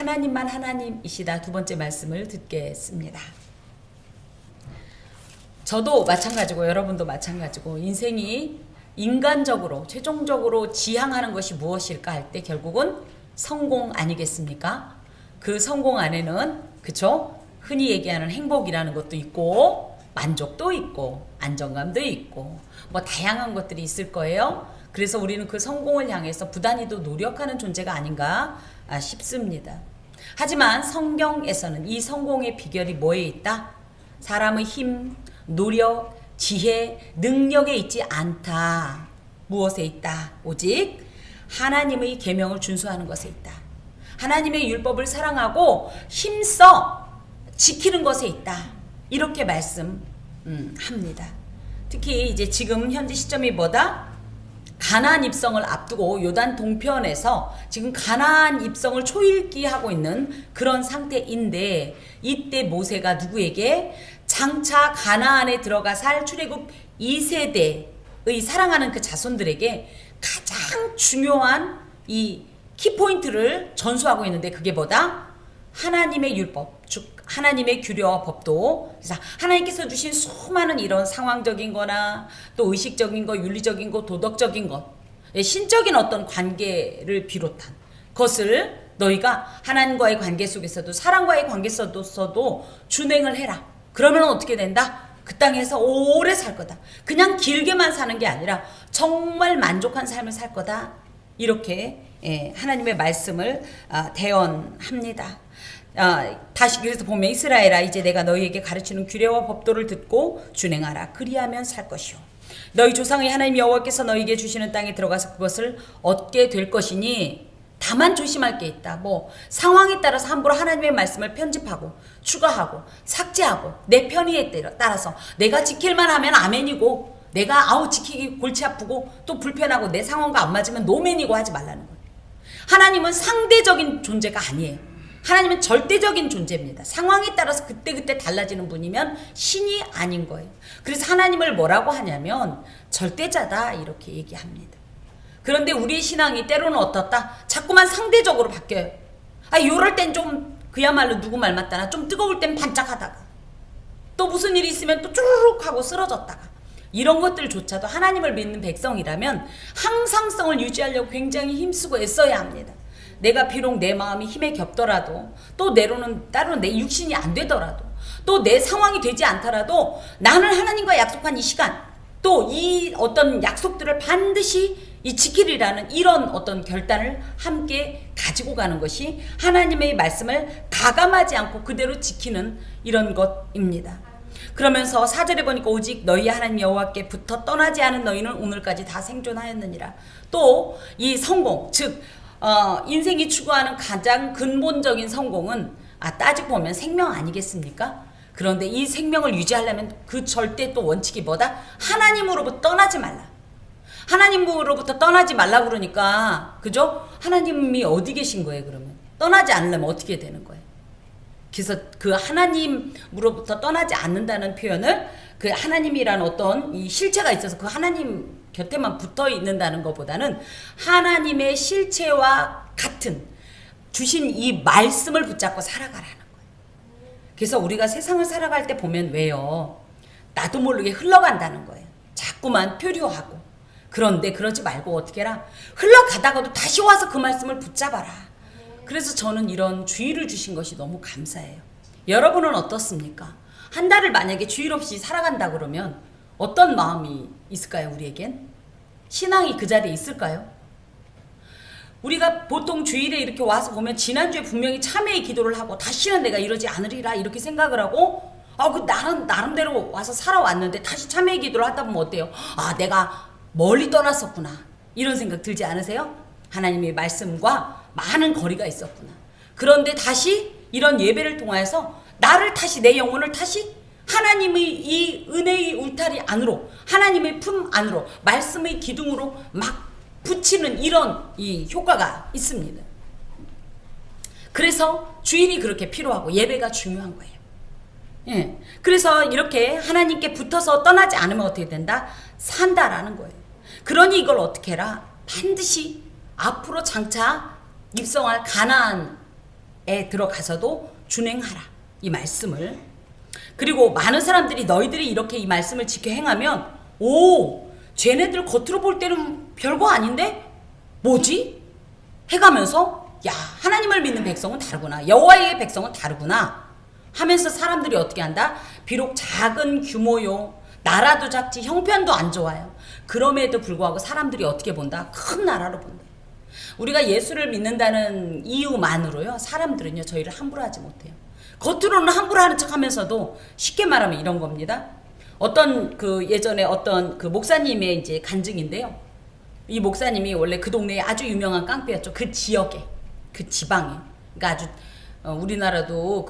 하나님만 하나님이시다. 두 번째 말씀을 듣겠습니다. 저도 마찬가지고 여러분도 마찬가지고 인생이 인간적으로 최종적으로 지향하는 것이 무엇일까 할 때 결국은 성공 아니겠습니까? 그 성공 안에는 그쵸? 흔히 얘기하는 행복이라는 것도 있고 만족도 있고 안정감도 있고 뭐 다양한 것들이 있을 거예요. 그래서 우리는 그 성공을 향해서 부단히도 노력하는 존재가 아닌가 싶습니다. 하지만 성경에서는 이 성공의 비결이 뭐에 있다? 사람의 힘, 노력, 지혜, 능력에 있지 않다. 무엇에 있다? 오직 하나님의 계명을 준수하는 것에 있다. 하나님의 율법을 사랑하고 힘써 지키는 것에 있다. 이렇게 말씀합니다. 특히 이제 지금 현재 시점이 뭐다? 가나안 입성을 앞두고 요단 동편에서 지금 가나안 입성을 초읽기하고 있는 그런 상태인데 이때 모세가 누구에게 장차 가나안에 들어가 살 출애굽 2세대의 사랑하는 그 자손들에게 가장 중요한 이 키포인트를 전수하고 있는데 그게 뭐다? 하나님의 율법, 즉 하나님의 규례와 법도. 그래서 하나님께서 주신 수많은 이런 상황적인 거나 또 의식적인 거, 윤리적인 거, 도덕적인 것, 신적인 어떤 관계를 비롯한 것을 너희가 하나님과의 관계 속에서도 사람과의 관계 속에서도 준행을 해라. 그러면 어떻게 된다? 그 땅에서 오래 살 거다. 그냥 길게만 사는 게 아니라 정말 만족한 삶을 살 거다. 이렇게 하나님의 말씀을 대언합니다. 다시 그래서 보면 이스라엘아 이제 내가 너희에게 가르치는 규례와 법도를 듣고 준행하라. 그리하면 살 것이요 너희 조상의 하나님 여호와께서 너희에게 주시는 땅에 들어가서 그것을 얻게 될 것이니 다만 조심할 게 있다. 뭐 상황에 따라서 함부로 하나님의 말씀을 편집하고 추가하고 삭제하고 내 편의에 따라서 내가 지킬만 하면 아멘이고 내가 지키기 골치 아프고 또 불편하고 내 상황과 안 맞으면 노멘이고 하지 말라는 거예요. 하나님은 상대적인 존재가 아니에요. 하나님은 절대적인 존재입니다. 상황에 따라서 그때그때 달라지는 분이면 신이 아닌 거예요. 그래서 하나님을 뭐라고 하냐면 절대자다 이렇게 얘기합니다. 그런데 우리의 신앙이 때로는 어떻다? 자꾸만 상대적으로 바뀌어요. 요럴 땐 좀 그야말로 누구 말 맞다나 좀 뜨거울 땐 반짝하다가 또 무슨 일이 있으면 또 쭈르륵 하고 쓰러졌다가 이런 것들조차도 하나님을 믿는 백성이라면 항상성을 유지하려고 굉장히 힘쓰고 애써야 합니다. 내가 비록 내 마음이 힘에 겹더라도 또 때로는 내 육신이 안 되더라도 또 내 상황이 되지 않더라도 나는 하나님과 약속한 이 시간 또 이 어떤 약속들을 반드시 지키리라는 이런 어떤 결단을 함께 가지고 가는 것이 하나님의 말씀을 가감하지 않고 그대로 지키는 이런 것입니다. 그러면서 4절에 보니까 오직 너희 하나님 여호와께 붙어 떠나지 않은 너희는 오늘까지 다 생존하였느니라. 또 이 성공 즉 인생이 추구하는 가장 근본적인 성공은 따지고 보면 생명 아니겠습니까? 그런데 이 생명을 유지하려면 그 절대 또 원칙이 뭐다? 하나님으로부터 떠나지 말라. 하나님으로부터 떠나지 말라 그러니까 그죠? 하나님이 어디 계신 거예요 그러면? 떠나지 않으려면 어떻게 되는 거예요? 그래서 그 하나님으로부터 떠나지 않는다는 표현을 그 하나님이란 어떤 이 실체가 있어서 그 하나님 곁에만 붙어 있는다는 것보다는 하나님의 실체와 같은 주신 이 말씀을 붙잡고 살아가라는 거예요. 그래서 우리가 세상을 살아갈 때 보면 왜요? 나도 모르게 흘러간다는 거예요. 자꾸만 표류하고. 그런데 그러지 말고 어떻게 해라? 흘러가다가도 다시 와서 그 말씀을 붙잡아라. 그래서 저는 이런 주의를 주신 것이 너무 감사해요. 여러분은 어떻습니까? 한 달을 만약에 주일 없이 살아간다 그러면 어떤 마음이 있을까요? 우리에겐? 신앙이 그 자리에 있을까요? 우리가 보통 주일에 이렇게 와서 보면 지난주에 분명히 참회의 기도를 하고 다시는 내가 이러지 않으리라 이렇게 생각을 하고 나름대로 와서 살아왔는데 다시 참회의 기도를 하다 보면 어때요? 내가 멀리 떠났었구나 이런 생각 들지 않으세요? 하나님의 말씀과 많은 거리가 있었구나. 그런데 다시 이런 예배를 통해서 나를 다시 내 영혼을 다시 하나님의 이 은혜의 울타리 안으로 하나님의 품 안으로 말씀의 기둥으로 막 붙이는 이런 이 효과가 있습니다. 그래서 주일이 그렇게 필요하고 예배가 중요한 거예요. 그래서 이렇게 하나님께 붙어서 떠나지 않으면 어떻게 된다? 산다라는 거예요. 그러니 이걸 어떻게 해라? 반드시 앞으로 장차 입성할 가나안 들어가서도 준행하라. 이 말씀을. 그리고 많은 사람들이 너희들이 이렇게 이 말씀을 지켜 행하면 오, 쟤네들 겉으로 볼 때는 별거 아닌데 뭐지? 해가면서 야, 하나님을 믿는 백성은 다르구나. 여호와의 백성은 다르구나. 하면서 사람들이 어떻게 한다? 비록 작은 규모요. 나라도 작지 형편도 안 좋아요. 그럼에도 불구하고 사람들이 어떻게 본다? 큰 나라로 본다. 우리가 예수를 믿는다는 이유만으로요. 사람들은요. 저희를 함부로 하지 못해요. 겉으로는 함부로 하는 척 하면서도 쉽게 말하면 이런 겁니다. 어떤 예전에 어떤 목사님의 이제 간증인데요. 이 목사님이 원래 그 동네에 아주 유명한 깡패였죠. 그 지역에, 그 지방에. 그러니까 아주 우리나라도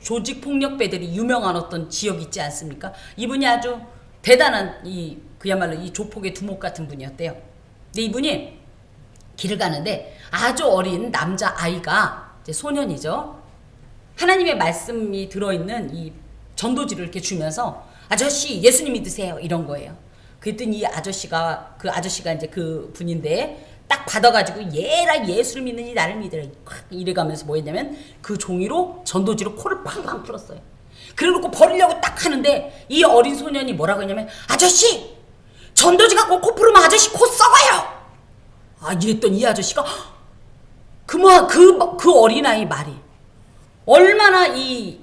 조직 폭력배들이 유명한 어떤 지역 있지 않습니까? 이분이 아주 대단한 그야말로 이 조폭의 두목 같은 분이었대요. 근데 이분이 길을 가는데 아주 어린 남자 아이가 이제 소년이죠. 하나님의 말씀이 들어있는 이 전도지를 이렇게 주면서 아저씨 예수님 믿으세요 이런 거예요. 그랬더니 이 아저씨가 이제 그 분인데 딱 받아가지고 얘라 예수를 믿느니 나를 믿으라 이래가면서 뭐 했냐면 그 종이로 전도지로 코를 팡팡 풀었어요. 그래놓고 버리려고 딱 하는데 이 어린 소년이 뭐라고 했냐면 아저씨 전도지 갖고 코 풀으면 아저씨 코 썩어요. 이랬더니 이 아저씨가 그 어린아이 말이 얼마나 이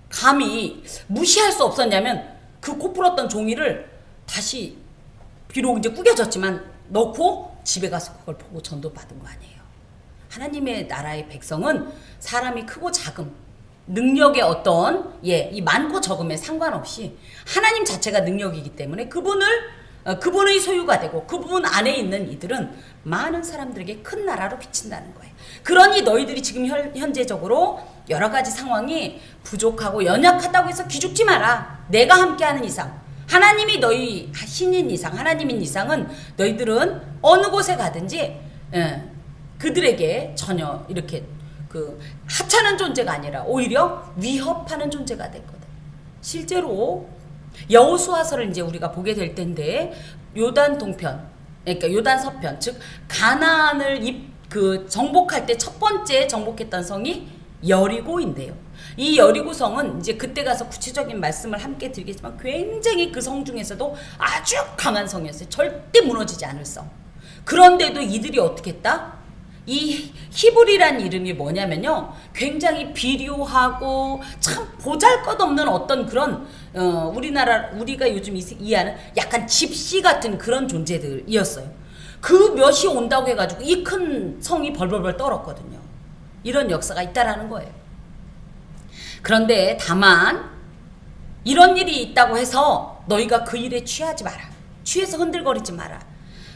감히 무시할 수 없었냐면 그 코 풀었던 종이를 다시 비록 이제 구겨졌지만 넣고 집에 가서 그걸 보고 전도받은 거 아니에요. 하나님의 나라의 백성은 사람이 크고 작음 능력의 어떤 이 많고 적음에 상관없이 하나님 자체가 능력이기 때문에 그분의 소유가 되고 그분 안에 있는 이들은 많은 사람들에게 큰 나라로 비친다는 거예요. 그러니 너희들이 지금 현재적으로 여러 가지 상황이 부족하고 연약하다고 해서 기죽지 마라. 내가 함께하는 이상 하나님이 너희 신인 이상 하나님인 이상은 너희들은 어느 곳에 가든지 그들에게 전혀 이렇게 하찮은 존재가 아니라 오히려 위협하는 존재가 될 거다. 실제로 여호수아서를 이제 우리가 보게 될 텐데 요단 동편, 그러니까 요단 서편, 즉 가나안을 정복할 때 첫 번째 정복했던 성이 여리고인데요. 이 여리고 성은 이제 그때 가서 구체적인 말씀을 함께 드리겠지만 굉장히 그 성 중에서도 아주 강한 성이었어요. 절대 무너지지 않을 성. 그런데도 이들이 어떻게 했다? 이 히브리란 이름이 뭐냐면요. 굉장히 비료하고 참 보잘것없는 어떤 그런 우리가 요즘 이해하는 약간 집시 같은 그런 존재들이었어요. 그 몇이 온다고 해가지고 이 큰 성이 벌벌벌 떨었거든요. 이런 역사가 있다라는 거예요. 그런데 다만 이런 일이 있다고 해서 너희가 그 일에 취하지 마라. 취해서 흔들거리지 마라.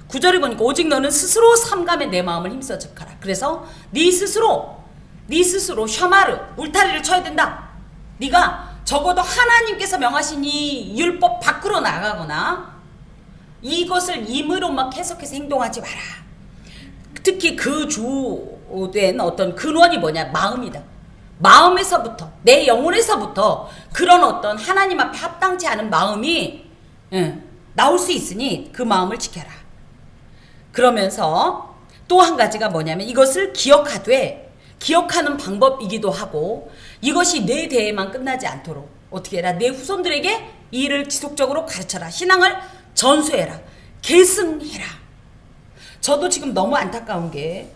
9절에 보니까 오직 너는 스스로 삼감에 내 마음을 힘써 적하라. 그래서 네 스스로 샤마르 울타리를 쳐야 된다. 네가 적어도 하나님께서 명하신 이 율법 밖으로 나가거나 이것을 임의로 막 해석해서 행동하지 마라. 특히 그 주된 어떤 근원이 뭐냐? 마음이다. 마음에서부터 내 영혼에서부터 그런 어떤 하나님 앞에 합당치 않은 마음이 나올 수 있으니 그 마음을 지켜라. 그러면서 또 한 가지가 뭐냐면 이것을 기억하는 방법이기도 하고 이것이 내 대에만 끝나지 않도록 어떻게 해라? 내 후손들에게 이 일을 지속적으로 가르쳐라. 신앙을 전수해라. 계승해라. 저도 지금 너무 안타까운 게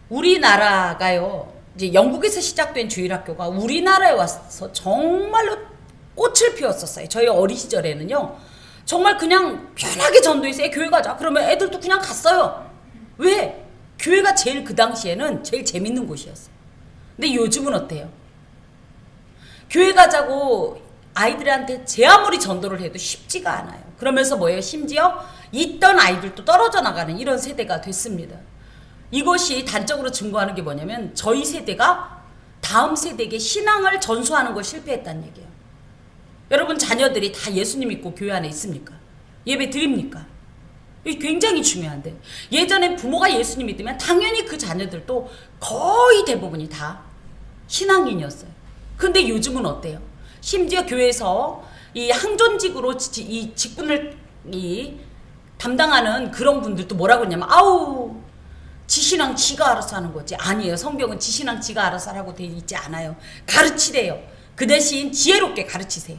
우리나라가요. 이제 영국에서 시작된 주일학교가 우리나라에 와서 정말로 꽃을 피웠었어요. 저희 어린 시절에는요. 정말 그냥 편하게 전도해서 교회 가자. 그러면 애들도 그냥 갔어요. 왜? 교회가 제일 그 당시에는 제일 재밌는 곳이었어요. 근데 요즘은 어때요? 교회 가자고 아이들한테 제 아무리 전도를 해도 쉽지가 않아요. 그러면서 뭐예요? 심지어 있던 아이들도 떨어져 나가는 이런 세대가 됐습니다. 이것이 단적으로 증거하는 게 뭐냐면 저희 세대가 다음 세대에게 신앙을 전수하는 걸 실패했다는 얘기예요. 여러분 자녀들이 다 예수님 믿고 교회 안에 있습니까? 예배 드립니까? 이게 굉장히 중요한데 예전에 부모가 예수님 믿으면 당연히 그 자녀들도 거의 대부분이 다 신앙인이었어요. 근데 요즘은 어때요? 심지어 교회에서 이 항존직으로 이 직분을 담당하는 그런 분들도 뭐라고 했냐면 아우 지신앙 지가 알아서 하는 거지. 아니에요. 성경은 지신앙 지가 알아서 하라고 되어 있지 않아요. 가르치래요. 그 대신 지혜롭게 가르치세요.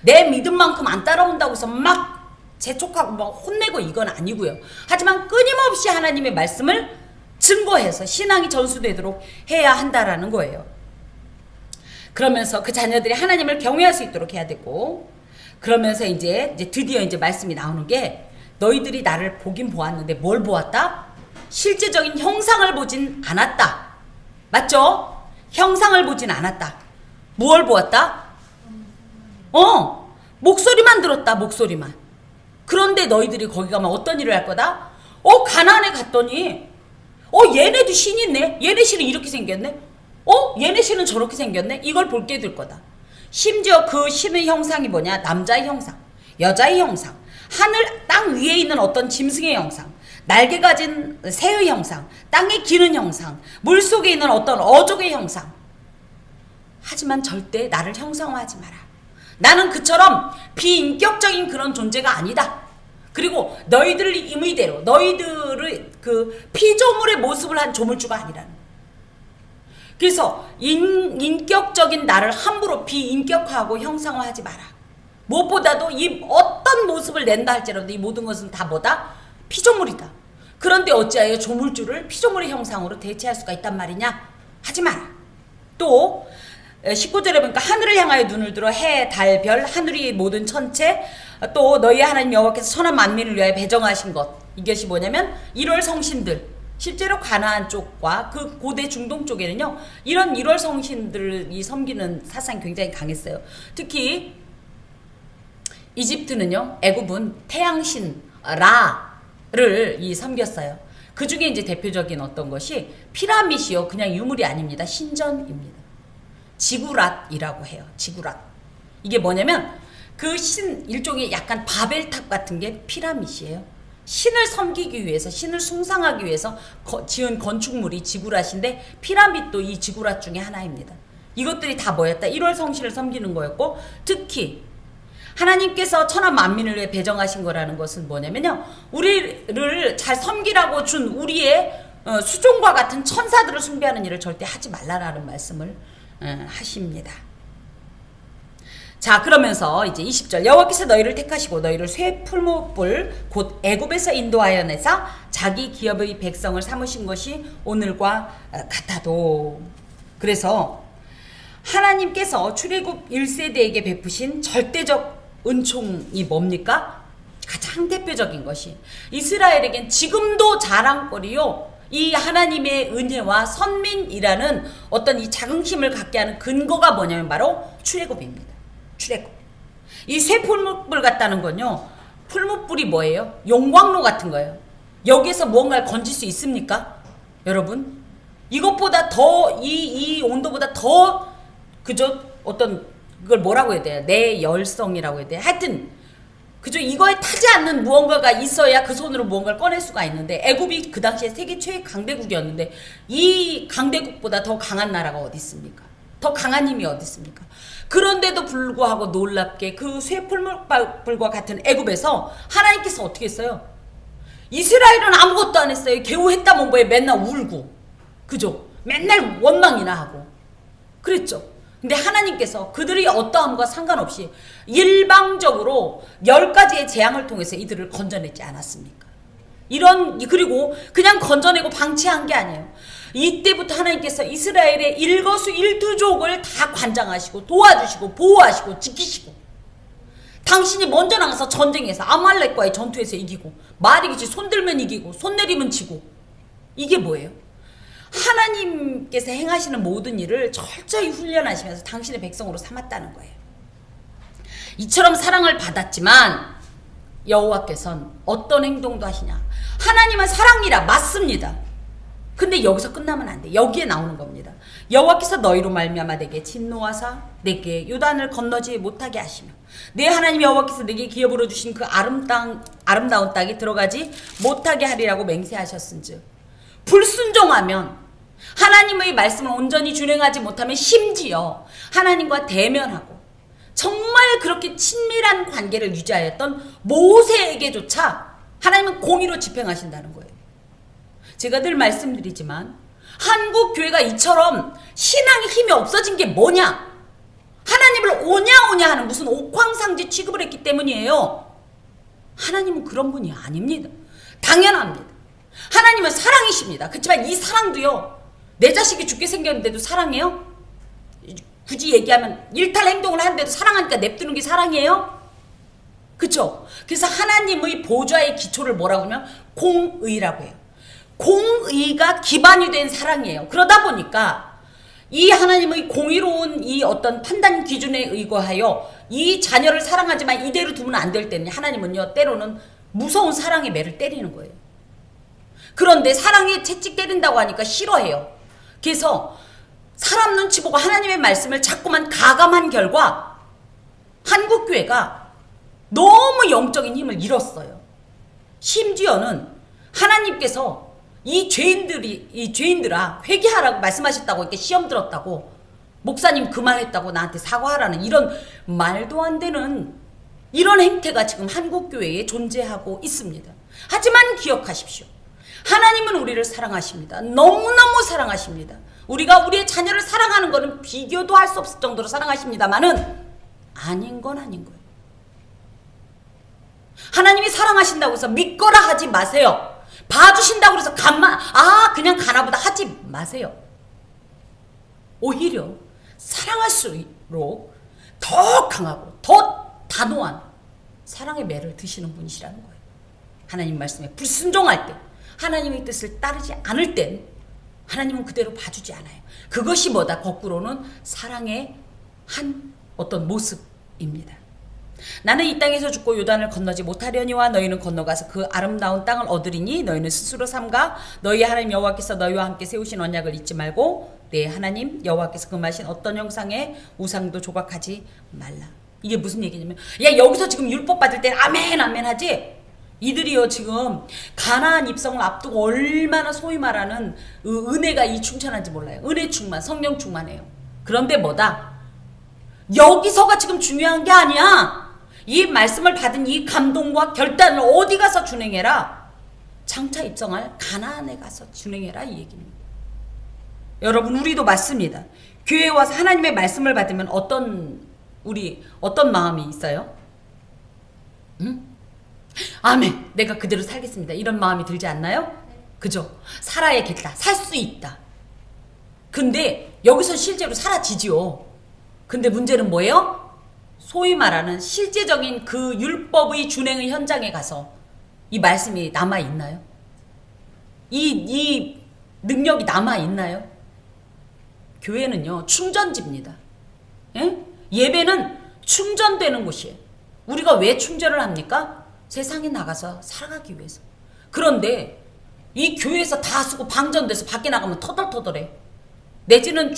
내 믿음만큼 안 따라온다고 해서 막 재촉하고 막 혼내고 이건 아니고요. 하지만 끊임없이 하나님의 말씀을 증거해서 신앙이 전수되도록 해야 한다라는 거예요. 그러면서 그 자녀들이 하나님을 경외할 수 있도록 해야 되고, 그러면서 이제 드디어 이제 말씀이 나오는 게, 너희들이 나를 보긴 보았는데 뭘 보았다? 실제적인 형상을 보진 않았다. 맞죠? 형상을 보진 않았다. 무엇을 보았다? 목소리만 들었다. 목소리만. 그런데 너희들이 거기 가면 어떤 일을 할 거다? 가나안에 갔더니 얘네도 신이 있네. 얘네 신은 이렇게 생겼네. 얘네 신은 저렇게 생겼네. 이걸 볼게 될 거다. 심지어 그 신의 형상이 뭐냐? 남자의 형상, 여자의 형상, 하늘 땅 위에 있는 어떤 짐승의 형상, 날개 가진 새의 형상, 땅에 기는 형상, 물속에 있는 어떤 어족의 형상. 하지만 절대 나를 형상화하지 마라. 나는 그처럼 비인격적인 그런 존재가 아니다. 그리고 너희들 임의대로 너희들의 그 피조물의 모습을 한 조물주가 아니라는 거예요. 그래서 인격적인 나를 함부로 비인격화하고 형상화하지 마라. 무엇보다도 이 어떤 모습을 낸다 할지라도 이 모든 것은 다 뭐다? 피조물이다. 그런데 어찌하여 조물주를 피조물의 형상으로 대체할 수가 있단 말이냐? 하지 마라. 또 19절에 보니까 하늘을 향하여 눈을 들어 해, 달, 별, 하늘 위의 모든 천체, 또 너희 하나님 여호와께서 선한 만민을 위하여 배정하신 것. 이것이 뭐냐면 1월 성신들. 실제로 가나안 쪽과 그 고대 중동 쪽에는요, 이런 1월 성신들이 섬기는 사상이 굉장히 강했어요. 특히 이집트는요, 애굽은 태양신 라를 섬겼어요. 그 중에 이제 대표적인 어떤 것이 피라밋이요, 그냥 유물이 아닙니다. 신전입니다. 지구랏이라고 해요. 지구랏. 이게 뭐냐면 그 일종의 약간 바벨탑 같은 게 피라밋이에요. 신을 섬기기 위해서, 신을 숭상하기 위해서 지은 건축물이 지구랏인데, 피라밋도 이 지구랏 중에 하나입니다. 이것들이 다 뭐였다? 1월 성신을 섬기는 거였고, 특히 하나님께서 천하 만민을 위해 배정하신 거라는 것은 뭐냐면요, 우리를 잘 섬기라고 준 우리의 수종과 같은 천사들을 숭배하는 일을 절대 하지 말라라는 말씀을 하십니다. 자, 그러면서 이제 20절, 여호와께서 너희를 택하시고 너희를 쇠 풀무불 곧 애굽에서 인도하여 내사 자기 기업의 백성을 삼으신 것이 오늘과 같아도. 그래서 하나님께서 출애굽 1세대에게 베푸신 절대적 은총이 뭡니까? 가장 대표적인 것이 이스라엘에겐 지금도 자랑거리요, 이 하나님의 은혜와 선민이라는 어떤 이 자긍심을 갖게 하는 근거가 뭐냐면 바로 출애굽입니다. 출애굽. 이 쇠 풀무불 같다는 건요, 풀무불이 뭐예요? 용광로 같은 거예요. 여기에서 무언가를 건질 수 있습니까? 여러분, 이것보다 더 이 온도보다 더 그저 어떤 그걸 뭐라고 해야 돼요? 내 열성이라고 해야 돼요? 하여튼 그저 이거에 타지 않는 무언가가 있어야 그 손으로 무언가를 꺼낼 수가 있는데, 애굽이 그 당시에 세계 최애 강대국이었는데 이 강대국보다 더 강한 나라가 어디 있습니까? 더 강한 힘이 어디 있습니까? 그런데도 불구하고 놀랍게 그 쇠풀무불과 같은 애굽에서 하나님께서 어떻게 했어요? 이스라엘은 아무것도 안 했어요. 개우했다 뭐 뭐에 맨날 울고, 그죠? 맨날 원망이나 하고 그랬죠. 근데 하나님께서 그들이 어떠함과 상관없이 일방적으로 10가지의 재앙을 통해서 이들을 건져내지 않았습니까? 그리고 그냥 건져내고 방치한 게 아니에요. 이때부터 하나님께서 이스라엘의 일거수일투족을 다 관장하시고 도와주시고 보호하시고 지키시고, 당신이 먼저 나가서 전쟁에서 아말렉과의 전투에서 이기고, 말이기지 손 들면 이기고 손 내리면 지고, 이게 뭐예요? 하나님께서 행하시는 모든 일을 철저히 훈련하시면서 당신의 백성으로 삼았다는 거예요. 이처럼 사랑을 받았지만 여호와께서는 어떤 행동도 하시냐? 하나님은 사랑이라 맞습니다. 근데 여기서 끝나면 안 돼. 여기에 나오는 겁니다. 여호와께서 너희로 말미암아 내게 진노하사 내게 요단을 건너지 못하게 하시며 내 하나님 여호와께서 내게 기업으로 주신 그 아름다운 땅에 들어가지 못하게 하리라고 맹세하셨은즉, 불순종하면, 하나님의 말씀을 온전히 준행하지 못하면, 심지어 하나님과 대면하고 정말 그렇게 친밀한 관계를 유지하였던 모세에게조차 하나님은 공의로 집행하신다는 거예요. 제가 늘 말씀드리지만 한국 교회가 이처럼 신앙의 힘이 없어진 게 뭐냐? 하나님을 오냐 하는 무슨 옥황상제 취급을 했기 때문이에요. 하나님은 그런 분이 아닙니다. 당연합니다. 하나님은 사랑이십니다. 그렇지만 이 사랑도요, 내 자식이 죽게 생겼는데도 사랑해요? 굳이 얘기하면 일탈 행동을 하는데도 사랑하니까 냅두는 게 사랑이에요? 그쵸? 그래서 하나님의 보좌의 기초를 뭐라고 하면 공의라고 해요. 공의가 기반이 된 사랑이에요. 그러다 보니까 이 하나님의 공의로운 이 어떤 판단 기준에 의거하여 이 자녀를 사랑하지만 이대로 두면 안 될 때는 하나님은요, 때로는 무서운 사랑의 매를 때리는 거예요. 그런데 사랑에 채찍 때린다고 하니까 싫어해요. 그래서 사람 눈치 보고 하나님의 말씀을 자꾸만 가감한 결과 한국교회가 너무 영적인 힘을 잃었어요. 심지어는 하나님께서 이 죄인들아 회개하라고 말씀하셨다고 이렇게 시험 들었다고, 목사님 그 말했다고 나한테 사과하라는 이런 말도 안 되는 이런 행태가 지금 한국교회에 존재하고 있습니다. 하지만 기억하십시오. 하나님은 우리를 사랑하십니다. 너무너무 사랑하십니다. 우리가 우리의 자녀를 사랑하는 것은 비교도 할 수 없을 정도로 사랑하십니다만은 아닌 건 아닌 거예요. 하나님이 사랑하신다고 해서 믿거라 하지 마세요. 봐주신다고 해서 그냥 가나보다 하지 마세요. 오히려 사랑할수록 더 강하고 더 단호한 사랑의 매를 드시는 분이시라는 거예요. 하나님 말씀에 불순종할 때, 하나님의 뜻을 따르지 않을 땐 하나님은 그대로 봐주지 않아요. 그것이 뭐다? 거꾸로는 사랑의 한 어떤 모습입니다. 나는 이 땅에서 죽고 요단을 건너지 못하려니와 너희는 건너가서 그 아름다운 땅을 얻으리니 너희는 스스로 삼가 너희 하나님 여호와께서 너희와 함께 세우신 언약을 잊지 말고 내 하나님 여호와께서 금하신 어떤 형상의 우상도 조각하지 말라. 이게 무슨 얘기냐면, 야 여기서 지금 율법 받을 때 아멘 아멘 하지? 이들이요 지금 가나안 입성을 앞두고 얼마나 소위 말하는 은혜가 이 충천한지 몰라요. 은혜 충만, 성령 충만해요. 그런데 뭐다? 여기서가 지금 중요한 게 아니야. 이 말씀을 받은 이 감동과 결단을 어디 가서 준행해라? 장차 입성할 가나안에 가서 준행해라, 이 얘기입니다. 여러분, 우리도 맞습니다. 교회에 와서 하나님의 말씀을 받으면 어떤 마음이 있어요? 응? 아멘, 내가 그대로 살겠습니다, 이런 마음이 들지 않나요? 그죠? 살아야겠다, 살 수 있다. 근데 여기서 실제로 사라지지요. 근데 문제는 뭐예요? 소위 말하는 실제적인 그 율법의 준행의 현장에 가서 이 말씀이 남아있나요? 이 능력이 남아있나요? 교회는요, 충전지입니다. 예? 예배는 충전되는 곳이에요. 우리가 왜 충전을 합니까? 세상에 나가서 살아가기 위해서. 그런데 이 교회에서 다 쓰고 방전돼서 밖에 나가면 터덜터덜해. 내지는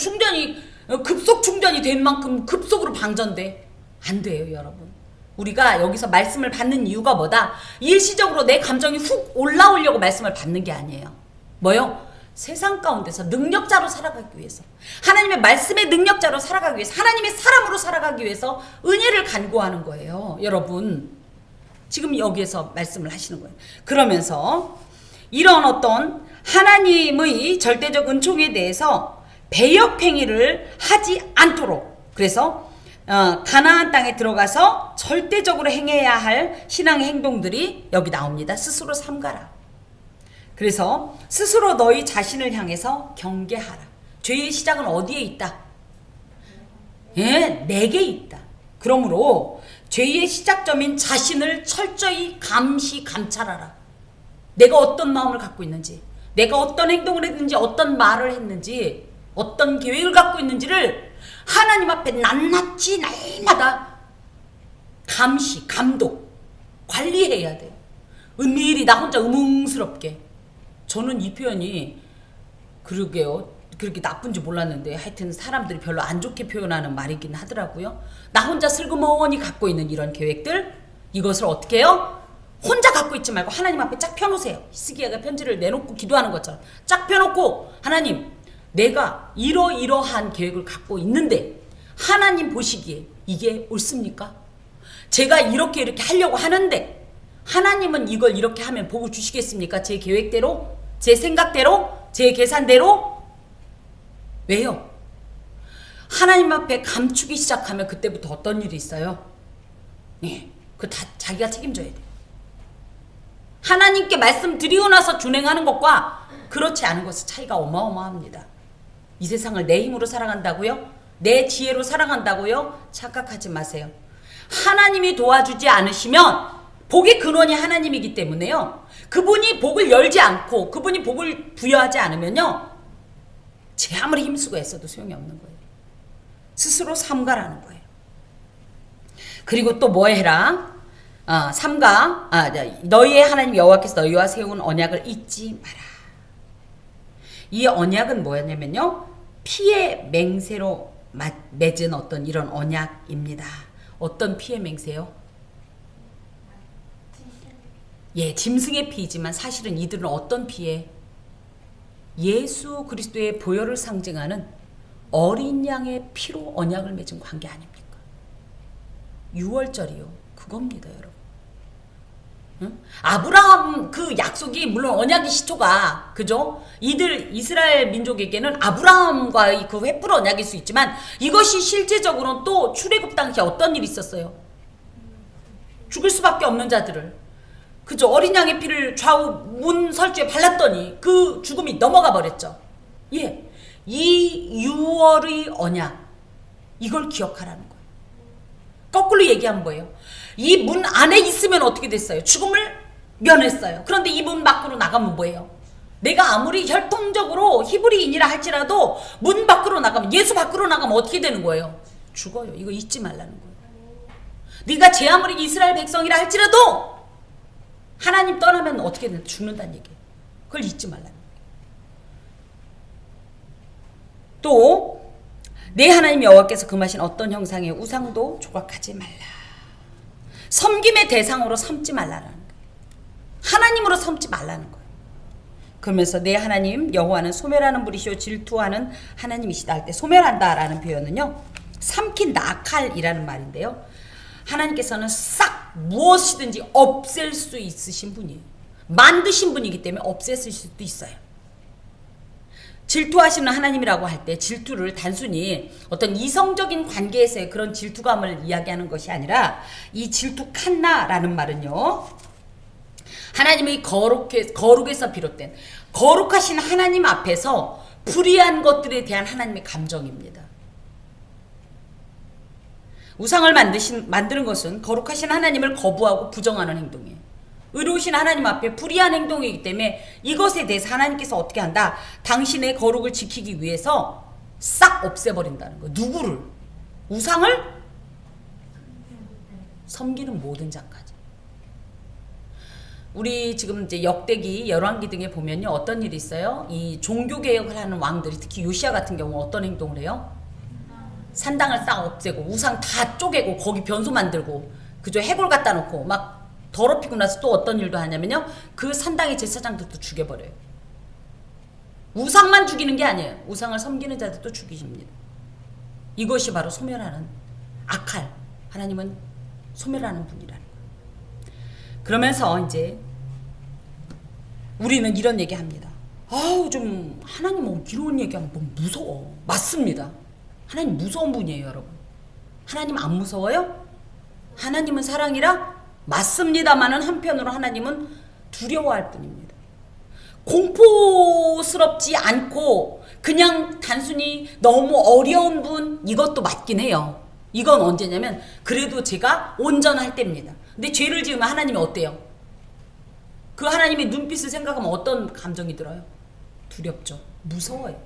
급속 충전이 된 만큼 급속으로 방전돼. 안 돼요, 여러분. 우리가 여기서 말씀을 받는 이유가 뭐다? 일시적으로 내 감정이 훅 올라오려고 말씀을 받는 게 아니에요. 뭐요? 세상 가운데서 능력자로 살아가기 위해서, 하나님의 말씀의 능력자로 살아가기 위해서, 하나님의 사람으로 살아가기 위해서 은혜를 간구하는 거예요. 여러분, 지금 여기에서 말씀을 하시는 거예요. 그러면서 이런 어떤 하나님의 절대적 은총에 대해서 배역행위를 하지 않도록, 그래서 가나안 땅에 들어가서 절대적으로 행해야 할 신앙의 행동들이 여기 나옵니다. 스스로 삼가라. 그래서 스스로 너희 자신을 향해서 경계하라. 죄의 시작은 어디에 있다? 예, 내게 있다. 그러므로 죄의 시작점인 자신을 철저히 감찰하라. 내가 어떤 마음을 갖고 있는지, 내가 어떤 행동을 했는지, 어떤 말을 했는지, 어떤 계획을 갖고 있는지를 하나님 앞에 낱낱이 날마다 감시, 감독, 관리해야 돼요. 은밀히 나 혼자 의문스럽게. 저는 이 표현이 그러게요, 그렇게 나쁜지 몰랐는데 하여튼 사람들이 별로 안 좋게 표현하는 말이긴 하더라고요. 나 혼자 슬그머니 갖고 있는 이런 계획들, 이것을 어떻게 해요? 혼자 갖고 있지 말고 하나님 앞에 쫙 펴놓으세요. 히스기야가 편지를 내놓고 기도하는 것처럼 쫙 펴놓고, 하나님, 내가 이러이러한 계획을 갖고 있는데 하나님 보시기에 이게 옳습니까? 제가 이렇게 하려고 하는데 하나님은 이걸 이렇게 하면 보고 주시겠습니까? 제 계획대로? 제 생각대로, 제 계산대로. 왜요? 하나님 앞에 감추기 시작하면 그때부터 어떤 일이 있어요? 네, 그거 다 자기가 책임져야 돼요. 하나님께 말씀드리고 나서 준행하는 것과 그렇지 않은 것의 차이가 어마어마합니다. 이 세상을 내 힘으로 살아간다고요? 내 지혜로 살아간다고요? 착각하지 마세요. 하나님이 도와주지 않으시면 복의 근원이 하나님이기 때문에요. 그분이 복을 열지 않고 그분이 복을 부여하지 않으면요, 제 아무리 힘쓰고 애써도 소용이 없는 거예요. 스스로 삼가라는 거예요. 그리고 또 뭐 해라? 삼가, 너희의 하나님 여호와께서 너희와 세운 언약을 잊지 마라. 이 언약은 뭐였냐면요, 피의 맹세로 맺은 어떤 이런 언약입니다. 어떤 피의 맹세요? 예, 짐승의 피이지만 사실은 이들은 어떤 피에? 예수 그리스도의 보혈을 상징하는 어린 양의 피로 언약을 맺은 관계 아닙니까? 6월절이요. 그겁니다, 여러분. 응? 아브라함 그 약속이 물론 언약의 시초가, 그죠? 이들 이스라엘 민족에게는 아브라함과의 그 횃불 언약일 수 있지만 이것이 실제적으로는 또 출애굽 당시에 어떤 일이 있었어요? 죽을 수밖에 없는 자들을, 그죠? 어린 양의 피를 좌우 문 설주에 발랐더니 그 죽음이 넘어가 버렸죠. 예, 이 6월의 언약, 이걸 기억하라는 거예요. 거꾸로 얘기한 거예요. 이 문 안에 있으면 어떻게 됐어요? 죽음을 면했어요. 그런데 이 문 밖으로 나가면 뭐예요? 내가 아무리 혈통적으로 히브리인이라 할지라도 문 밖으로 나가면, 예수 밖으로 나가면 어떻게 되는 거예요? 죽어요. 이거 잊지 말라는 거예요. 네가 제 아무리 이스라엘 백성이라 할지라도 하나님 떠나면 어떻게 되는, 죽는다는 얘기예요. 그걸 잊지 말라는 거예요. 또 내 하나님 여호와께서 금하신 어떤 형상의 우상도 조각하지 말라. 섬김의 대상으로 삼지 말라는 거예요. 하나님으로 삼지 말라는 거예요. 그러면서 내 하나님 여호와는 소멸하는 분이시오 질투하는 하나님이시다 할 때, 소멸한다라는 표현은요, 삼킨다, 아칼이라는 말인데요, 하나님께서는 싹 무엇이든지 없앨 수 있으신 분이에요. 만드신 분이기 때문에 없애실 수도 있어요. 질투하시는 하나님이라고 할 때 질투를 단순히 어떤 이성적인 관계에서의 그런 질투감을 이야기하는 것이 아니라, 이 질투 칸나라는 말은요, 하나님의 거룩에서 비롯된 거룩하신 하나님 앞에서 불의한 것들에 대한 하나님의 감정입니다. 우상을 만드는 것은 거룩하신 하나님을 거부하고 부정하는 행동이에요. 의로우신 하나님 앞에 불의한 행동이기 때문에 이것에 대해서 하나님께서 어떻게 한다? 당신의 거룩을 지키기 위해서 싹 없애버린다는 거예요. 누구를? 우상을? 섬기는 모든 자까지. 우리 지금 이제 역대기, 열왕기 등에 보면요, 어떤 일이 있어요? 이 종교개혁을 하는 왕들이, 특히 요시야 같은 경우 어떤 행동을 해요? 산당을 싹 없애고 우상 다 쪼개고 거기 변소 만들고, 그죠? 해골 갖다 놓고 막 더럽히고 나서 또 어떤 일도 하냐면요, 그 산당의 제사장들도 죽여버려요. 우상만 죽이는 게 아니에요. 우상을 섬기는 자들도 죽이십니다. 이것이 바로 소멸하는 아칼, 하나님은 소멸하는 분이라는 거예요. 그러면서 이제 우리는 이런 얘기 합니다. 아우, 좀 하나님 뭐 이런 얘기하면 너무 무서워. 맞습니다. 하나님 무서운 분이에요, 여러분. 하나님 안 무서워요? 하나님은 사랑이라? 맞습니다만은 한편으로 하나님은 두려워할 뿐입니다. 공포스럽지 않고 그냥 단순히 너무 어려운 분, 이것도 맞긴 해요. 이건 언제냐면 그래도 제가 온전할 때입니다. 근데 죄를 지으면 하나님이 어때요? 그 하나님의 눈빛을 생각하면 어떤 감정이 들어요? 두렵죠. 무서워요.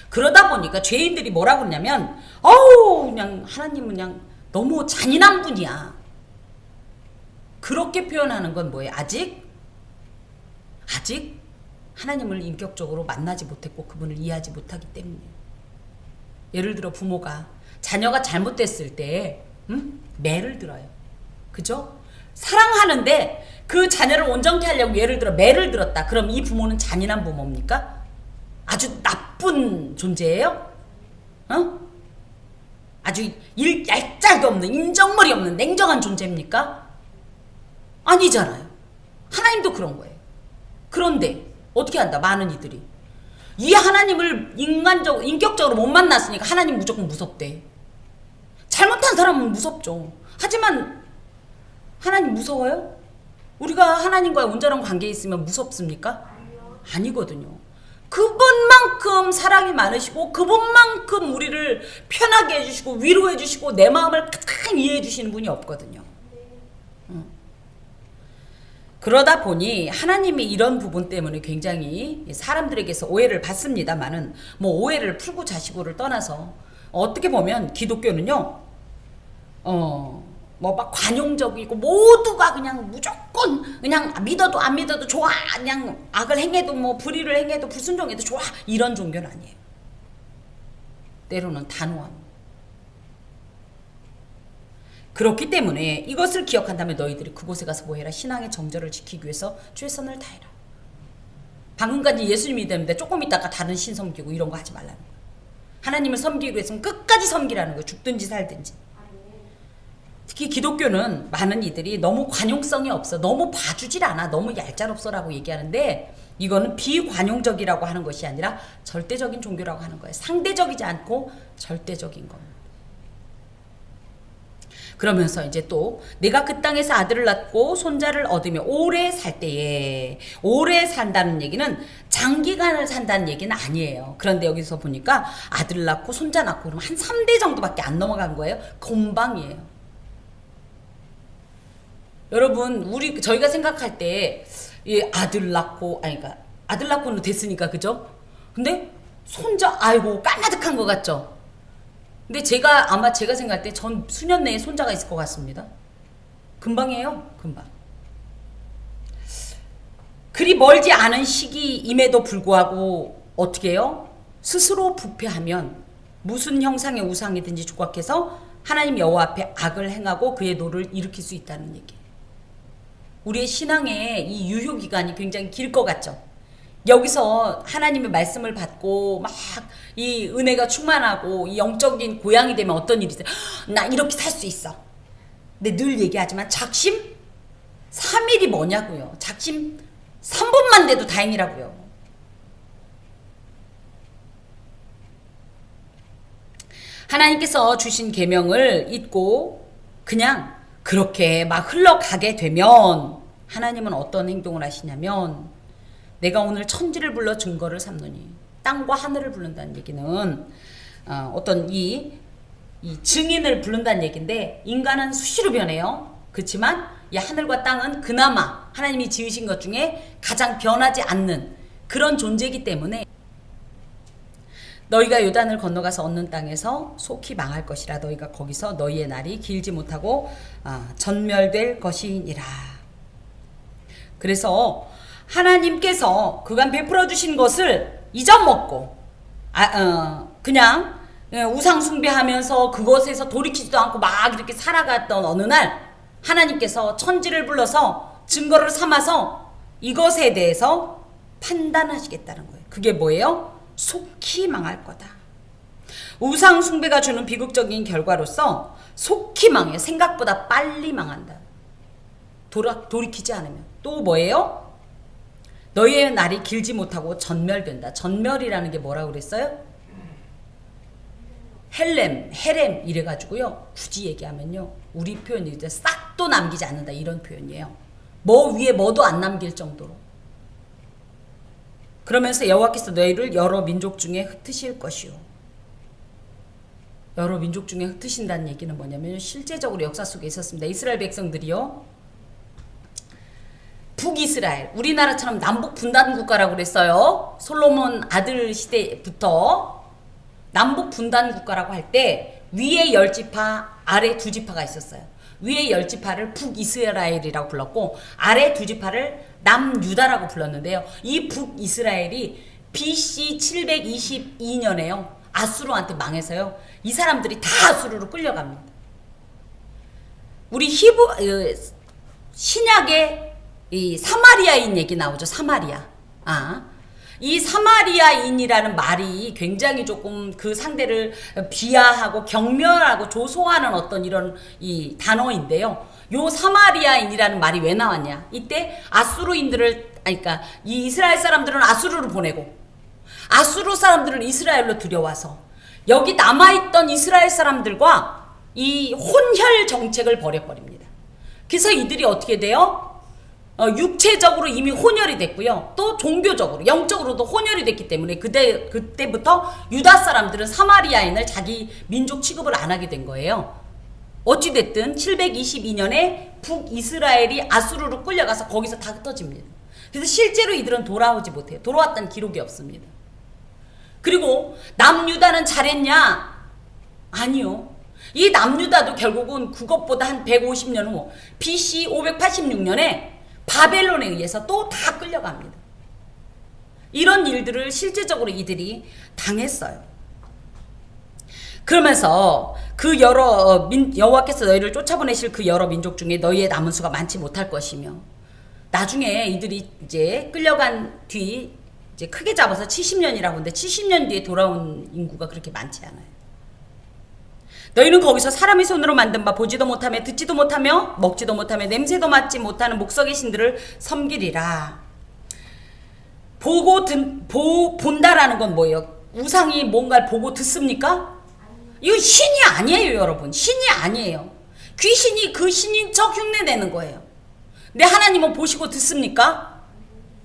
그러다 보니까 죄인들이 뭐라고 그러냐면, 그냥 하나님은 그냥 너무 잔인한 분이야. 그렇게 표현하는 건 뭐예요? 아직 하나님을 인격적으로 만나지 못했고 그분을 이해하지 못하기 때문이에요. 예를 들어 부모가 자녀가 잘못됐을 때 매를 들어요. 그죠? 사랑하는데 그 자녀를 온전케 하려고 예를 들어 매를 들었다. 그럼 이 부모는 잔인한 부모입니까? 아주 나쁜 존재예요? 아주 얄짤도 없는, 인정머리 없는 냉정한 존재입니까? 아니잖아요. 하나님도 그런 거예요. 그런데 어떻게 한다? 많은 이들이 이 하나님을 인격적으로 못 만났으니까 하나님 무조건 무섭대. 잘못한 사람은 무섭죠. 하지만 하나님 무서워요? 우리가 하나님과의 온전한 관계에 있으면 무섭습니까? 아니거든요. 그분만큼 사랑이 많으시고 그분만큼 우리를 편하게 해주시고 위로해 주시고 내 마음을 가장 이해해 주시는 분이 없거든요. 그러다 보니 하나님이 이런 부분 때문에 굉장히 사람들에게서 오해를 받습니다만은 뭐 오해를 풀고 자시고를 떠나서 어떻게 보면 기독교는요 뭐 막 관용적이고 모두가 그냥 무조건 그냥 믿어도 안 믿어도 좋아, 그냥 악을 행해도 뭐 불의를 행해도 불순종해도 좋아, 이런 종교는 아니에요. 때로는 단호함. 그렇기 때문에 이것을 기억한다면 너희들이 그곳에 가서 뭐해라? 신앙의 정절을 지키기 위해서 최선을 다해라. 방금까지 예수님 믿었는데 조금 있다가 다른 신 섬기고 이런 거 하지 말라는 거예요. 하나님을 섬기기 위해서는 끝까지 섬기라는 거예요. 죽든지 살든지. 특히 기독교는 많은 이들이 너무 관용성이 없어, 너무 봐주질 않아, 너무 얄짤없어라고 얘기하는데 이거는 비관용적이라고 하는 것이 아니라 절대적인 종교라고 하는 거예요. 상대적이지 않고 절대적인 겁니다. 그러면서 이제 또 내가 그 땅에서 아들을 낳고 손자를 얻으며 오래 살 때에, 오래 산다는 얘기는 장기간을 산다는 얘기는 아니에요. 그런데 여기서 보니까 아들을 낳고 손자 낳고 그러면 한 3대 정도밖에 안 넘어간 거예요. 금방이에요. 여러분, 저희가 생각할 때 아들 낳고, 그러니까 아들 낳고는 됐으니까, 그죠? 근데 손자, 아이고 까마득한 것 같죠? 근데 아마 제가 생각할 때 전 수년 내에 손자가 있을 것 같습니다. 금방이에요. 금방. 그리 멀지 않은 시기임에도 불구하고 어떻게 해요? 스스로 부패하면 무슨 형상의 우상이든지 조각해서 하나님 여호와 앞에 악을 행하고 그의 노를 일으킬 수 있다는 얘기예요. 우리의 신앙의 이 유효기간이 굉장히 길 것 같죠? 여기서 하나님의 말씀을 받고 막 이 은혜가 충만하고 이 영적인 고양이 되면 어떤 일이 있어요? 나 이렇게 살 수 있어. 근데 늘 얘기하지만 작심 3일이 뭐냐고요. 작심 3분만 돼도 다행이라고요. 하나님께서 주신 계명을 잊고 그냥 그렇게 막 흘러가게 되면 하나님은 어떤 행동을 하시냐면 내가 오늘 천지를 불러 증거를 삼노니, 땅과 하늘을 부른다는 얘기는 어떤 이 증인을 부른다는 얘기인데 인간은 수시로 변해요. 그렇지만 이 하늘과 땅은 그나마 하나님이 지으신 것 중에 가장 변하지 않는 그런 존재이기 때문에 너희가 요단을 건너가서 얻는 땅에서 속히 망할 것이라. 너희가 거기서 너희의 날이 길지 못하고 전멸될 것이니라. 그래서 하나님께서 그간 베풀어 주신 것을 잊어먹고 그냥 우상 숭배하면서 그것에서 돌이키지도 않고 막 이렇게 살아갔던 어느 날 하나님께서 천지를 불러서 증거를 삼아서 이것에 대해서 판단하시겠다는 거예요. 그게 뭐예요? 속히 망할 거다. 우상 숭배가 주는 비극적인 결과로서 속히 망해요. 생각보다 빨리 망한다. 돌이키지 않으면. 또 뭐예요? 너희의 날이 길지 못하고 전멸된다. 전멸이라는 게 뭐라고 그랬어요? 헤렘 이래가지고요. 굳이 얘기하면요. 우리 표현이 이제 싹도 남기지 않는다. 이런 표현이에요. 뭐 위에 뭐도 안 남길 정도로. 그러면서 여호와께서 너희를 여러 민족 중에 흩으실 것이요. 여러 민족 중에 흩으신다는 얘기는 뭐냐면 실제적으로 역사 속에 있었습니다. 이스라엘 백성들이요. 북이스라엘, 우리나라처럼 남북 분단 국가라고 그랬어요. 솔로몬 아들 시대부터 남북 분단 국가라고 할 때 위에 10지파, 아래 2지파가 있었어요. 위에 10지파를 북이스라엘이라고 불렀고 아래 2지파를 남유다라고 불렀는데요. 이 북이스라엘이 BC 722년에요. 아수르한테 망해서요. 이 사람들이 다 아수르로 끌려갑니다. 우리 신약의 이 사마리아인 얘기 나오죠. 사마리아. 이 사마리아인이라는 말이 굉장히 조금 그 상대를 비하하고 경멸하고 조소하는 어떤 이런 이 단어인데요. 요 사마리아인이라는 말이 왜 나왔냐? 이때 아니 그러니까 이 이스라엘 사람들은 아수르로 보내고 아수르 사람들을 이스라엘로 들여와서 여기 남아있던 이스라엘 사람들과 이 혼혈 정책을 벌여버립니다. 그래서 이들이 어떻게 돼요? 육체적으로 이미 혼혈이 됐고요. 또 종교적으로, 영적으로도 혼혈이 됐기 때문에 그때부터 유다 사람들은 사마리아인을 자기 민족 취급을 안 하게 된 거예요. 어찌됐든 722년에 북이스라엘이 아수르로 끌려가서 거기서 다 흩어집니다. 그래서 실제로 이들은 돌아오지 못해요. 돌아왔다는 기록이 없습니다. 그리고 남유다는 잘했냐? 아니요. 이 남유다도 결국은 그것보다 한 150년 후 BC 586년에 바벨론에 의해서 또 다 끌려갑니다. 이런 일들을 실제적으로 이들이 당했어요. 그러면서 그 여호와께서 너희를 쫓아보내실 그 여러 민족 중에 너희의 남은 수가 많지 못할 것이며 나중에 이들이 이제 끌려간 뒤 이제 크게 잡아서 70년이라고 하는데 70년 뒤에 돌아온 인구가 그렇게 많지 않아요. 너희는 거기서 사람의 손으로 만든 바 보지도 못하며 듣지도 못하며 먹지도 못하며 냄새도 맡지 못하는 목석의 신들을 섬기리라. 본다라는 건 뭐예요? 우상이 뭔가를 보고 듣습니까? 이거 신이 아니에요, 여러분. 신이 아니에요. 귀신이 그 신인 척 흉내내는 거예요. 근데 하나님은 보시고 듣습니까?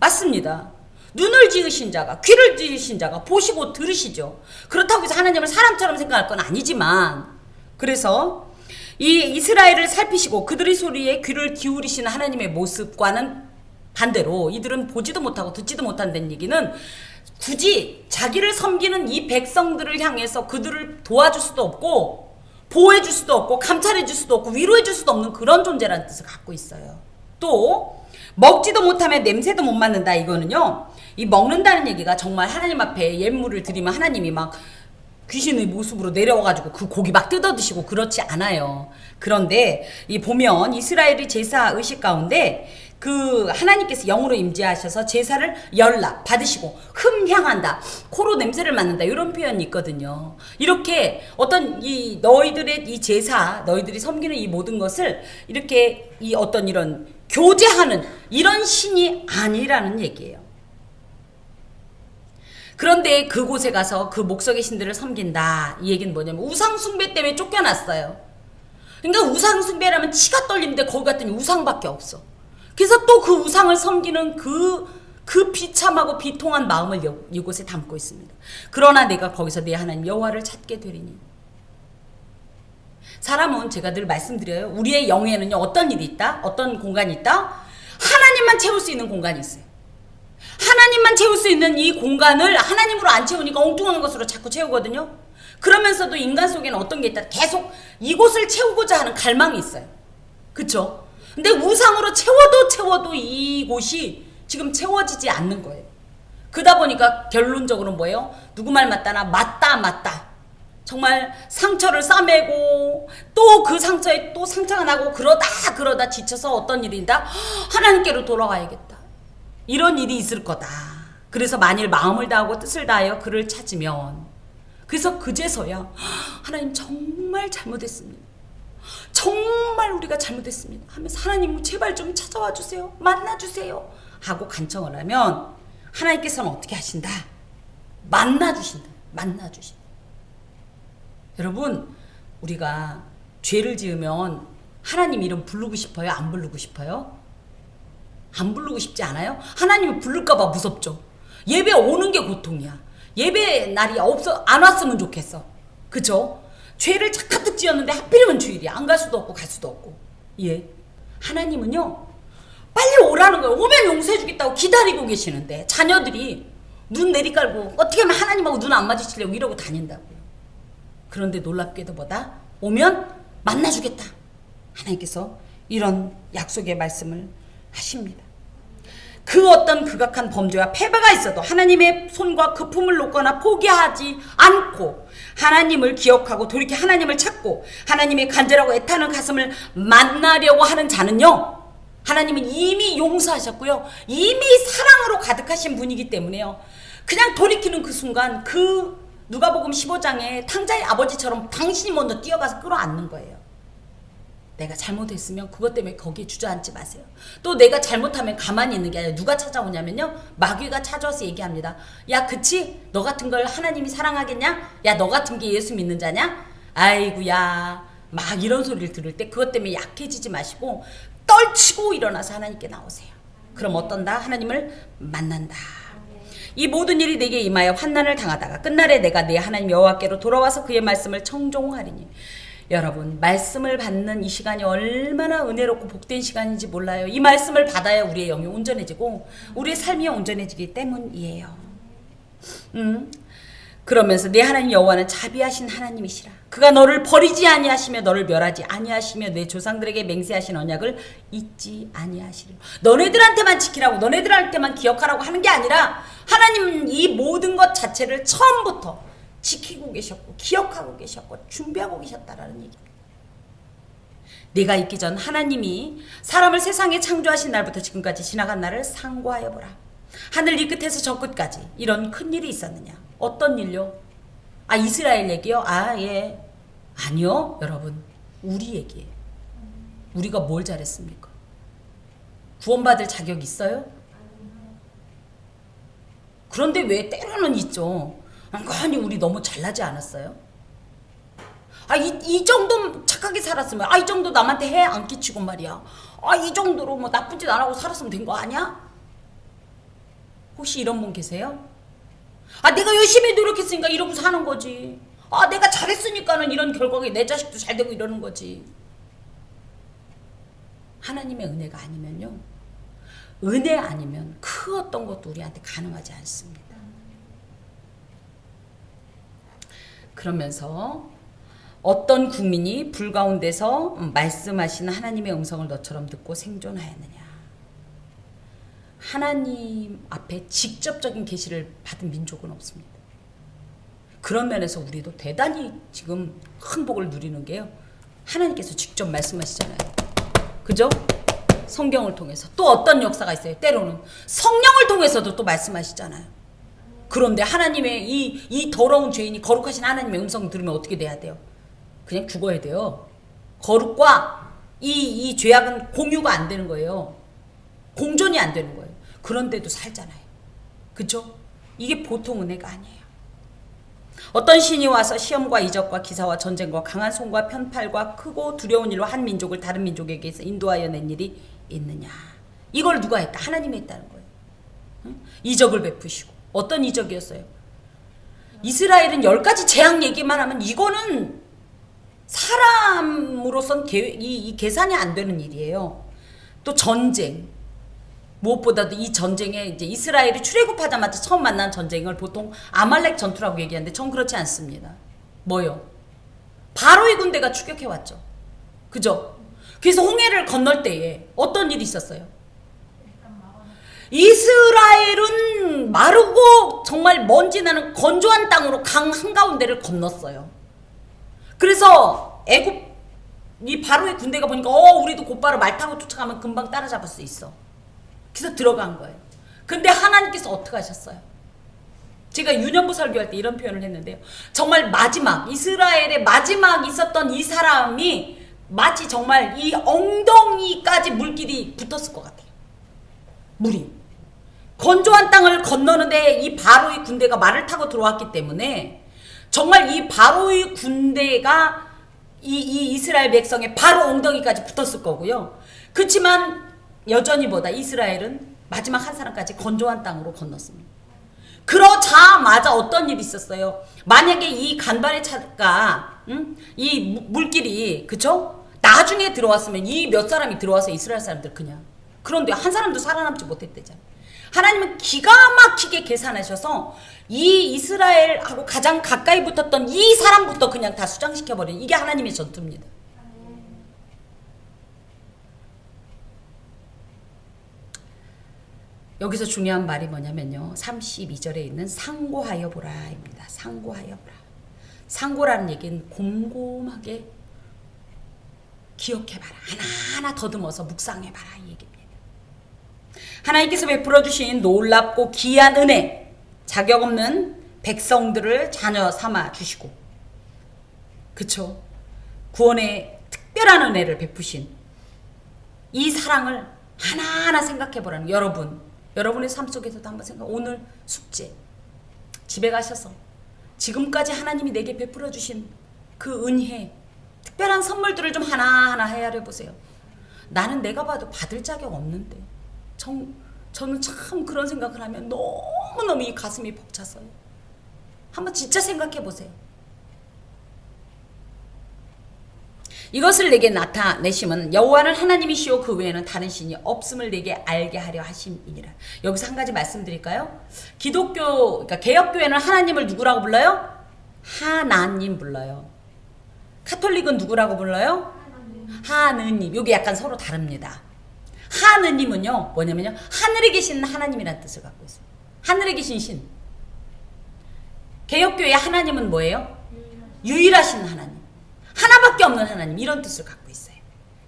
맞습니다. 눈을 지으신 자가, 귀를 지으신 자가 보시고 들으시죠. 그렇다고 해서 하나님을 사람처럼 생각할 건 아니지만, 그래서 이 이스라엘을 살피시고 그들의 소리에 귀를 기울이시는 하나님의 모습과는 반대로 이들은 보지도 못하고 듣지도 못한다는 얘기는 굳이 자기를 섬기는 이 백성들을 향해서 그들을 도와줄 수도 없고 보호해줄 수도 없고 감찰해줄 수도 없고 위로해줄 수도 없는 그런 존재라는 뜻을 갖고 있어요. 또 먹지도 못하며 냄새도 못 맡는다. 이거는요, 이 먹는다는 얘기가 정말 하나님 앞에 예물을 드리면 하나님이 막 귀신의 모습으로 내려와가지고 그 고기 막 뜯어 드시고 그렇지 않아요. 그런데 이 보면 이스라엘의 제사 의식 가운데 그 하나님께서 영으로 임재하셔서 제사를 열라 받으시고 흠향한다, 코로 냄새를 맡는다, 이런 표현이 있거든요. 이렇게 어떤 이 너희들의 이 제사, 너희들이 섬기는 이 모든 것을 이렇게 이 어떤 이런 교제하는 이런 신이 아니라는 얘기예요. 그런데 그곳에 가서 그 목석의 신들을 섬긴다. 이 얘기는 뭐냐면 우상 숭배 때문에 쫓겨났어요. 그러니까 우상 숭배라면 치가 떨리는데 거기 갔더니 우상밖에 없어. 그래서 또 그 우상을 섬기는 그 비참하고 비통한 마음을 이곳에 담고 있습니다. 그러나 내가 거기서 내 하나님 여호와를 찾게 되리니. 사람은 제가 늘 말씀드려요. 우리의 영에는요, 어떤 일이 있다? 어떤 공간이 있다? 하나님만 채울 수 있는 공간이 있어요. 하나님만 채울 수 있는 이 공간을 하나님으로 안 채우니까 엉뚱한 것으로 자꾸 채우거든요. 그러면서도 인간 속에는 어떤 게 있다? 계속 이곳을 채우고자 하는 갈망이 있어요. 그쵸? 근데 우상으로 채워도 이곳이 지금 채워지지 않는 거예요. 그러다 보니까 결론적으로 뭐예요? 누구 말 맞다나 맞다. 정말 상처를 싸매고 또 그 상처에 또 상처가 나고 그러다 지쳐서 어떤 일이다? 하나님께로 돌아가야겠다. 이런 일이 있을 거다. 그래서 만일 마음을 다하고 뜻을 다하여 그를 찾으면, 그래서 그제서야 하나님 정말 잘못했습니다. 정말 우리가 잘못했습니다 하면서 하나님 제발 좀 찾아와 주세요. 만나주세요. 하고 간청을 하면 하나님께서는 어떻게 하신다? 만나주신다. 여러분, 우리가 죄를 지으면 하나님 이름 부르고 싶어요? 안 부르고 싶어요? 안 부르고 싶지 않아요? 하나님이 부를까봐 무섭죠. 예배 오는 게 고통이야. 예배 날이 안 왔으면 좋겠어. 그쵸? 죄를 가득 지었는데 하필이면 주일이야. 안 갈 수도 없고 갈 수도 없고. 예. 하나님은요, 빨리 오라는 거예요. 오면 용서해주겠다고 기다리고 계시는데 자녀들이 눈 내리깔고 어떻게 하면 하나님하고 눈 안 마주치려고 이러고 다닌다고요. 그런데 놀랍게도 뭐다? 오면 만나주겠다. 하나님께서 이런 약속의 말씀을 하십니다. 그 어떤 극악한 범죄와 패배가 있어도 하나님의 손과 그 품을 놓거나 포기하지 않고 하나님을 기억하고 돌이켜 하나님을 찾고 하나님의 간절하고 애타는 가슴을 만나려고 하는 자는요, 하나님은 이미 용서하셨고요, 이미 사랑으로 가득하신 분이기 때문에요, 그냥 돌이키는 그 순간 그 누가복음 15장에 탕자의 아버지처럼 당신이 먼저 뛰어가서 끌어안는 거예요. 내가 잘못했으면 그것 때문에 거기에 주저앉지 마세요. 또 내가 잘못하면 가만히 있는 게 아니라 누가 찾아오냐면요. 마귀가 찾아와서 얘기합니다. 야, 그치? 너 같은 걸 하나님이 사랑하겠냐? 야, 너 같은 게 예수 믿는 자냐? 아이고야. 막 이런 소리를 들을 때 그것 때문에 약해지지 마시고 떨치고 일어나서 하나님께 나오세요. 그럼 어떤다? 하나님을 만난다. 이 모든 일이 내게 임하여 환난을 당하다가 끝날에 내가 내 하나님 여호와께로 돌아와서 그의 말씀을 청종하리니. 여러분, 말씀을 받는 이 시간이 얼마나 은혜롭고 복된 시간인지 몰라요. 이 말씀을 받아야 우리의 영이 온전해지고 우리의 삶이 온전해지기 때문이에요. 그러면서 내 하나님 여호와는 자비하신 하나님이시라. 그가 너를 버리지 아니하시며 너를 멸하지 아니하시며 내 조상들에게 맹세하신 언약을 잊지 아니하시리라. 너네들한테만 지키라고 너네들한테만 기억하라고 하는 게 아니라 하나님은 이 모든 것 자체를 처음부터 지키고 계셨고 기억하고 계셨고 준비하고 계셨다라는 얘기입니다. 내가 있기 전 하나님이 사람을 세상에 창조하신 날부터 지금까지 지나간 날을 상고하여 보라. 하늘 이 끝에서 저 끝까지 이런 큰 일이 있었느냐? 어떤 일요? 아, 이스라엘 얘기요? 아, 예. 아니요, 여러분. 우리 얘기예요. 우리가 뭘 잘했습니까? 구원받을 자격 있어요? 그런데 왜 때로는 있죠. 아니, 우리 너무 잘나지 않았어요? 아, 이 정도 착하게 살았으면, 아, 이 정도 남한테 해 안 끼치고 말이야. 아, 이 정도로 뭐 나쁜 짓 안 하고 살았으면 된 거 아니야? 혹시 이런 분 계세요? 아, 내가 열심히 노력했으니까 이러고 사는 거지. 아, 내가 잘했으니까는 이런 결과가 내 자식도 잘 되고 이러는 거지. 하나님의 은혜가 아니면요. 은혜 아니면 그 어떤 것도 우리한테 가능하지 않습니다. 그러면서 어떤 국민이 불 가운데서 말씀하시는 하나님의 음성을 너처럼 듣고 생존하였느냐. 하나님 앞에 직접적인 계시를 받은 민족은 없습니다. 그런 면에서 우리도 대단히 지금 큰 복을 누리는 게요. 하나님께서 직접 말씀하시잖아요. 그죠? 성경을 통해서. 또 어떤 역사가 있어요. 때로는 성령을 통해서도 또 말씀하시잖아요. 그런데 하나님의 이 더러운 죄인이 거룩하신 하나님의 음성 들으면 어떻게 돼야 돼요? 그냥 죽어야 돼요. 거룩과 이 죄악은 공유가 안 되는 거예요. 공존이 안 되는 거예요. 그런데도 살잖아요. 그죠? 이게 보통 은혜가 아니에요. 어떤 신이 와서 시험과 이적과 기사와 전쟁과 강한 손과 편팔과 크고 두려운 일로 한 민족을 다른 민족에게서 인도하여 낸 일이 있느냐. 이걸 누가 했다? 하나님이 했다는 거예요. 응? 이적을 베푸시고. 어떤 이적이었어요? 이스라엘은 10가지 재앙 얘기만 하면 이거는 사람으로선 이 계산이 안 되는 일이에요. 또 전쟁. 무엇보다도 이 전쟁에 이제 이스라엘이 출애굽하자마자 처음 만난 전쟁을 보통 아말렉 전투라고 얘기하는데 전 그렇지 않습니다. 뭐요? 바로의 군대가 추격해 왔죠. 그죠? 그래서 홍해를 건널 때에 어떤 일이 있었어요? 이스라엘은 마르고 정말 먼지 나는 건조한 땅으로 강 한가운데를 건넜어요. 그래서 이 바로의 군대가 보니까 우리도 곧바로 말 타고 쫓아가면 금방 따라잡을 수 있어. 그래서 들어간 거예요. 근데 하나님께서 어떻게 하셨어요? 제가 유년부 설교할 때 이런 표현을 했는데요. 정말 마지막 이스라엘의 마지막 있었던 이 사람이 마치 정말 이 엉덩이까지 물길이 붙었을 것 같아요. 물이. 건조한 땅을 건너는데 이 바로의 군대가 말을 타고 들어왔기 때문에 정말 이 바로의 군대가 이 이스라엘 백성의 바로 엉덩이까지 붙었을 거고요. 그렇지만 여전히 이스라엘은 마지막 한 사람까지 건조한 땅으로 건넜습니다. 그러자마자 어떤 일이 있었어요? 만약에 이 간발의 차가 이 물길이 그쵸? 나중에 들어왔으면 이 몇 사람이 들어와서 이스라엘 사람들 그냥 그런데 한 사람도 살아남지 못했대잖아요. 하나님은 기가 막히게 계산하셔서 이 이스라엘하고 가장 가까이 붙었던 이 사람부터 그냥 다 수장시켜버리는 이게 하나님의 전투입니다. 여기서 중요한 말이 뭐냐면요. 32절에 있는 상고하여 보라입니다. 상고하여 보라. 상고라는 얘기는 곰곰하게 기억해봐라. 하나하나 더듬어서 묵상해봐라 이 얘기입니다. 하나님께서 베풀어 주신 놀랍고 귀한 은혜, 자격 없는 백성들을 자녀 삼아 주시고, 그쵸? 구원의 특별한 은혜를 베푸신 이 사랑을 하나하나 생각해 보라는 거예요. 여러분의 삶 속에서도 한번 오늘 숙제 집에 가셔서 지금까지 하나님이 내게 베풀어 주신 그 은혜, 특별한 선물들을 좀 하나하나 헤아려 보세요. 나는 내가 봐도 받을 자격 없는데 저는 참 그런 생각을 하면 너무너무 이 가슴이 벅차서요. 한번 진짜 생각해 보세요. 이것을 내게 나타내심은 여호와는 하나님이시오 그 외에는 다른 신이 없음을 내게 알게 하려 하심이니라. 여기서 한 가지 말씀드릴까요? 그러니까 개혁교회는 하나님을 누구라고 불러요? 하나님 불러요. 카톨릭은 누구라고 불러요? 하느님. 여기 약간 서로 다릅니다. 하느님은요 뭐냐면요 하늘에 계신 하나님이라는 뜻을 갖고 있어요. 하늘에 계신 신. 개혁교회의 하나님은 뭐예요? 유일하신 하나님. 하나밖에 없는 하나님, 이런 뜻을 갖고 있어요.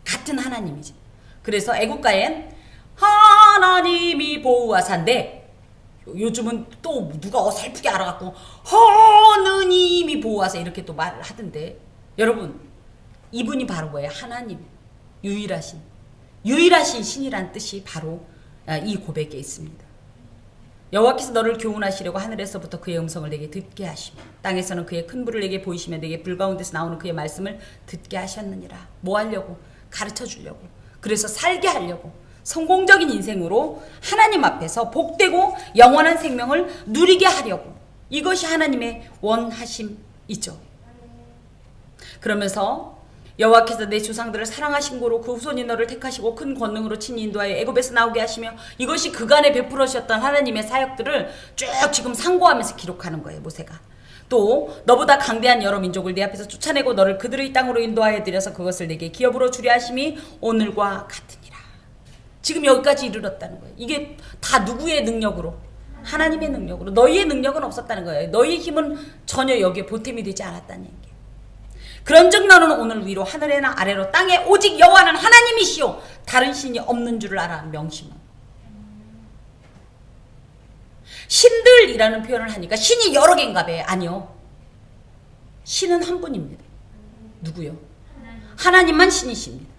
같은 하나님이지. 그래서 애국가엔 하나님이 보호하사인데 요즘은 또 누가 어설프게 알아갖고 하느님이 보호하사 이렇게 또 말을 하던데, 여러분 이분이 바로 뭐예요? 하나님, 유일하신 신이란 뜻이 바로 이 고백에 있습니다. 여호와께서 너를 교훈하시려고 하늘에서부터 그의 음성을 내게 듣게 하시며 땅에서는 그의 큰 불을 내게 보이시며 내게 불 가운데서 나오는 그의 말씀을 듣게 하셨느니라. 뭐 하려고? 가르쳐 주려고. 그래서 살게 하려고. 성공적인 인생으로 하나님 앞에서 복되고 영원한 생명을 누리게 하려고. 이것이 하나님의 원하심이죠. 그러면서 여호와께서 내 조상들을 사랑하신 고로 그 후손이 너를 택하시고 큰 권능으로 친히 인도하여 애굽에서 나오게 하시며, 이것이 그간에 베풀으셨던 하나님의 사역들을 쭉 지금 상고하면서 기록하는 거예요. 모세가 또 너보다 강대한 여러 민족을 네 앞에서 쫓아내고 너를 그들의 땅으로 인도하여 드려서 그것을 내게 기업으로 주려 하심이 오늘과 같으니라. 지금 여기까지 이르렀다는 거예요. 이게 다 누구의 능력으로? 하나님의 능력으로. 너희의 능력은 없었다는 거예요. 너희의 힘은 전혀 여기에 보탬이 되지 않았다는 얘기예요. 그런즉 너는 오늘 위로 하늘에나 아래로 땅에 오직 여호와는 하나님이시오 다른 신이 없는 줄을 알아 명심은. 신들이라는 표현을 하니까 신이 여러 개인가 봐요. 아니요, 신은 한 분입니다. 누구요? 하나님만 신이십니다.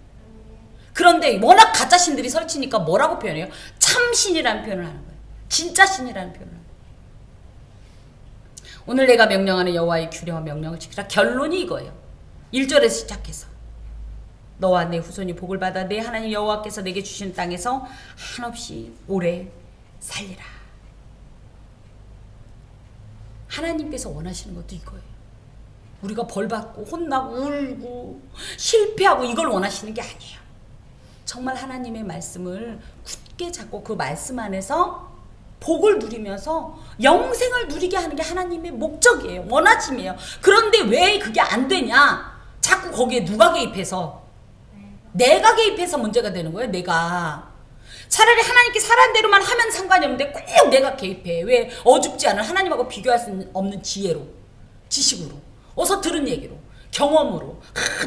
그런데 워낙 가짜 신들이 설치니까 뭐라고 표현해요? 참신이라는 표현을 하는 거예요. 진짜 신이라는 표현을 하는 거예요. 오늘 내가 명령하는 여호와의 규례와 명령을 지키라. 결론이 이거예요. 1절에서 시작해서 너와 내 후손이 복을 받아 내 하나님 여호와께서 내게 주신 땅에서 한없이 오래 살리라. 하나님께서 원하시는 것도 이거예요. 우리가 벌받고 혼나고 울고 실패하고 이걸 원하시는 게 아니에요. 정말 하나님의 말씀을 굳게 잡고 그 말씀 안에서 복을 누리면서 영생을 누리게 하는 게 하나님의 목적이에요. 원하심이에요. 그런데 왜 그게 안 되냐? 자꾸 거기에 누가 개입해서? 내가 개입해서 문제가 되는 거예요. 내가. 차라리 하나님께 사란 대로만 하면 상관이 없는데 꼭 내가 개입해. 왜? 어줍지 않은 하나님하고 비교할 수 없는 지혜로, 지식으로, 어서 들은 얘기로, 경험으로.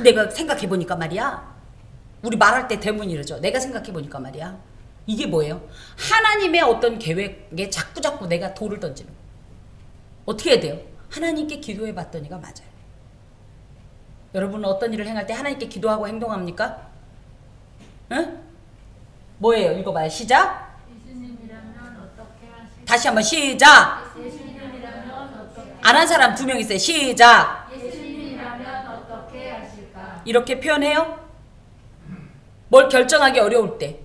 내가 생각해보니까 말이야. 우리 말할 때 대부분 이러죠. 내가 생각해보니까 말이야. 이게 뭐예요? 하나님의 어떤 계획에 자꾸자꾸 내가 돌을 던지는 거예요. 어떻게 해야 돼요? 하나님께 기도해 봤더니가 맞아요. 여러분은 어떤 일을 행할 때 하나님께 기도하고 행동합니까? 응? 뭐예요? 읽어봐요. 시작. 예수님이라면 어떻게 하실까? 다시 한번 시작. 예수님이라면 어떻게? 안 한 사람 2명 있어요. 시작. 예수님이라면 어떻게 하실까? 이렇게 표현해요? 뭘 결정하기 어려울 때.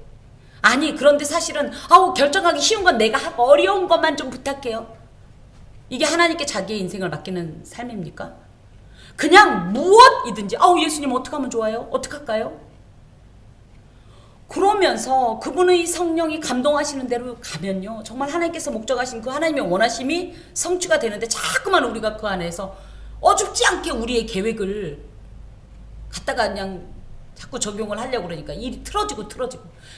아니 그런데 사실은 결정하기 쉬운 건 내가 하고 어려운 것만 좀 부탁해요. 이게 하나님께 자기의 인생을 맡기는 삶입니까? 그냥 무엇이든지 예수님 어떻게 하면 좋아요? 어떻게 할까요? 그러면서 그분의 성령이 감동하시는 대로 가면요, 정말 하나님께서 목적하신 그 하나님의 원하심이 성취가 되는데, 자꾸만 우리가 그 안에서 어줍지 않게 우리의 계획을 갖다가 그냥 자꾸 적용을 하려고 그러니까 일이 틀어지고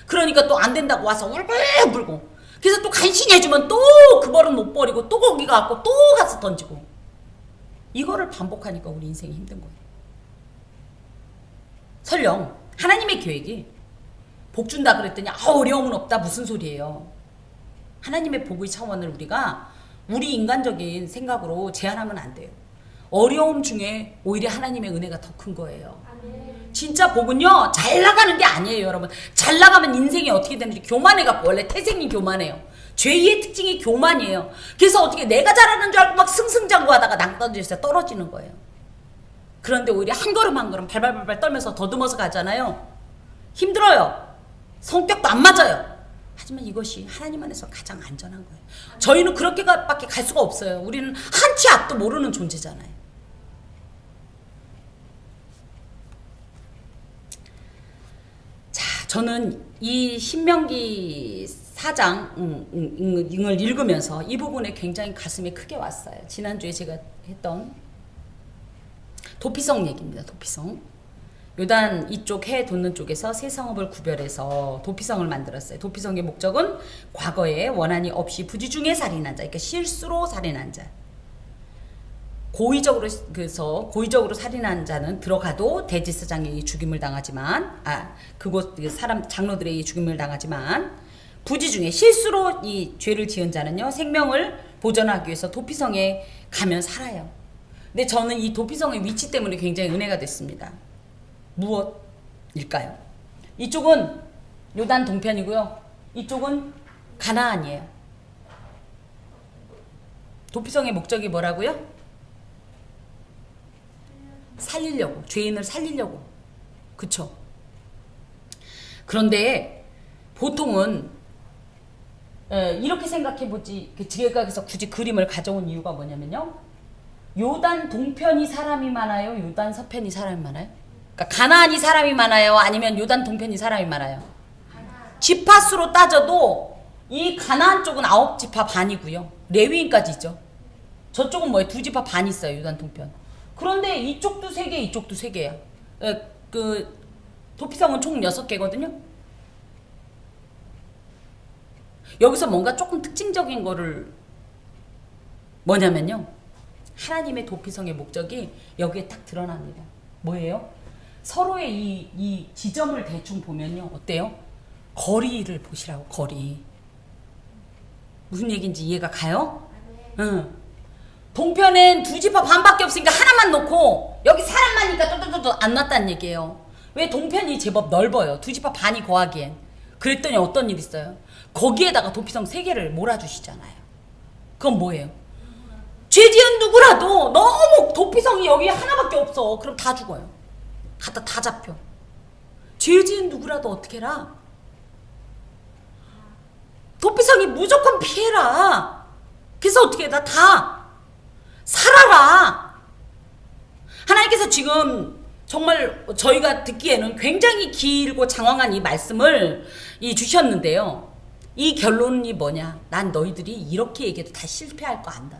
그러니까 또 안 된다고 와서 울고 그래서 또 간신히 해주면 또 그 벌은 못 버리고 또 거기 가고 또 가서 던지고, 이거를 반복하니까 우리 인생이 힘든 거예요. 설령 하나님의 계획이 복 준다 그랬더니 어려움은 없다 무슨 소리예요. 하나님의 복의 차원을 우리가 우리 인간적인 생각으로 제한하면 안 돼요. 어려움 중에 오히려 하나님의 은혜가 더 큰 거예요. 진짜 복은요 잘 나가는 게 아니에요 여러분. 잘 나가면 인생이 어떻게 되는지 교만해갖고 원래 태생이 교만해요. 죄의 특징이 교만이에요. 그래서 어떻게 내가 잘하는 줄 알고 막 승승장구하다가 낭떠러지에서 떨어지는 거예요. 그런데 오히려 한 걸음 한 걸음 발발발발 떨면서 더듬어서 가잖아요. 힘들어요. 성격도 안 맞아요. 하지만 이것이 하나님 안에서 가장 안전한 거예요. 저희는 그렇게밖에 갈 수가 없어요. 우리는 한 치 앞도 모르는 존재잖아요. 자, 저는 이 신명기 4장을 읽으면서 이 부분에 굉장히 가슴에 크게 왔어요. 지난주에 제가 했던 도피성 얘기입니다. 도피성. 요단 이쪽 해 돋는 쪽에서 세 성읍을 구별해서 도피성을 만들었어요. 도피성의 목적은 과거에 원한이 없이 부지중에 살인한 자, 그러니까 실수로 살인한 자. 고의적으로 살인한 자는 들어가도 대제사장의 죽임을 당하지만, 그곳 사람 장로들의 죽임을 당하지만, 부지중에 실수로 이 죄를 지은 자는요 생명을 보존하기 위해서 도피성에 가면 살아요. 근데 저는 이 도피성의 위치 때문에 굉장히 은혜가 됐습니다. 무엇일까요? 이쪽은 요단 동편이고요. 이쪽은 가나안이에요. 도피성의 목적이 뭐라고요? 살리려고, 죄인을 살리려고. 그쵸? 그런데 보통은 이렇게 생각해보지, 제가 그래서 굳이 그림을 가져온 이유가 뭐냐면요, 요단 동편이 사람이 많아요? 요단 서편이 사람이 많아요? 그러니까 가나안이 사람이 많아요? 아니면 요단 동편이 사람이 많아요? 지파수로 따져도 이 가나안 쪽은 9지파 반이고요. 레위인까지 있죠. 저쪽은 뭐예요? 2지파 반 있어요. 요단 동편. 그런데 이쪽도 3개, 이쪽도 3개야. 그 도피성은 총 6개거든요. 여기서 뭔가 조금 특징적인 거를 뭐냐면요, 하나님의 도피성의 목적이 여기에 딱 드러납니다. 뭐예요? 서로의 이 지점을 대충 보면요 어때요? 거리를 보시라고. 거리. 무슨 얘기인지 이해가 가요? 응. 동편엔 2지파 반밖에 없으니까 하나만 놓고 여기 사람 많으니까 또또또또 안 놨다는 얘기예요. 왜? 동편이 제법 넓어요. 2지파 반이 거하기엔. 그랬더니 어떤 일 있어요? 거기에다가 도피성 3개를 몰아주시잖아요. 그건 뭐예요? 죄 지은 누구라도 너무 도피성이 여기 하나밖에 없어. 그럼 다 죽어요. 갖다 다 잡혀. 죄 지은 누구라도 어떻게 해라? 도피성이 무조건 피해라. 그래서 어떻게 해? 다 살아라. 하나님께서 지금 정말 저희가 듣기에는 굉장히 길고 장황한 이 말씀을 주셨는데요. 이 결론이 뭐냐? 난 너희들이 이렇게 얘기해도 다 실패할 거 안다.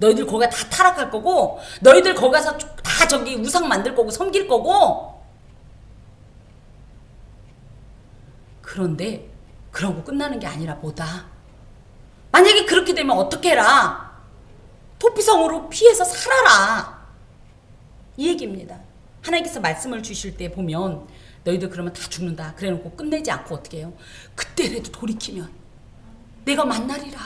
너희들 거기가 다 타락할 거고, 너희들 거기 가서 다 저기 우상 만들 거고 섬길 거고. 그런데 그러고 끝나는 게 아니라 뭐다? 만약에 그렇게 되면 어떻게 해라? 도피성으로 피해서 살아라. 이 얘기입니다. 하나님께서 말씀을 주실 때 보면 너희들 그러면 다 죽는다 그래놓고 끝내지 않고 어떻게 해요? 그때라도 돌이키면 내가 만나리라.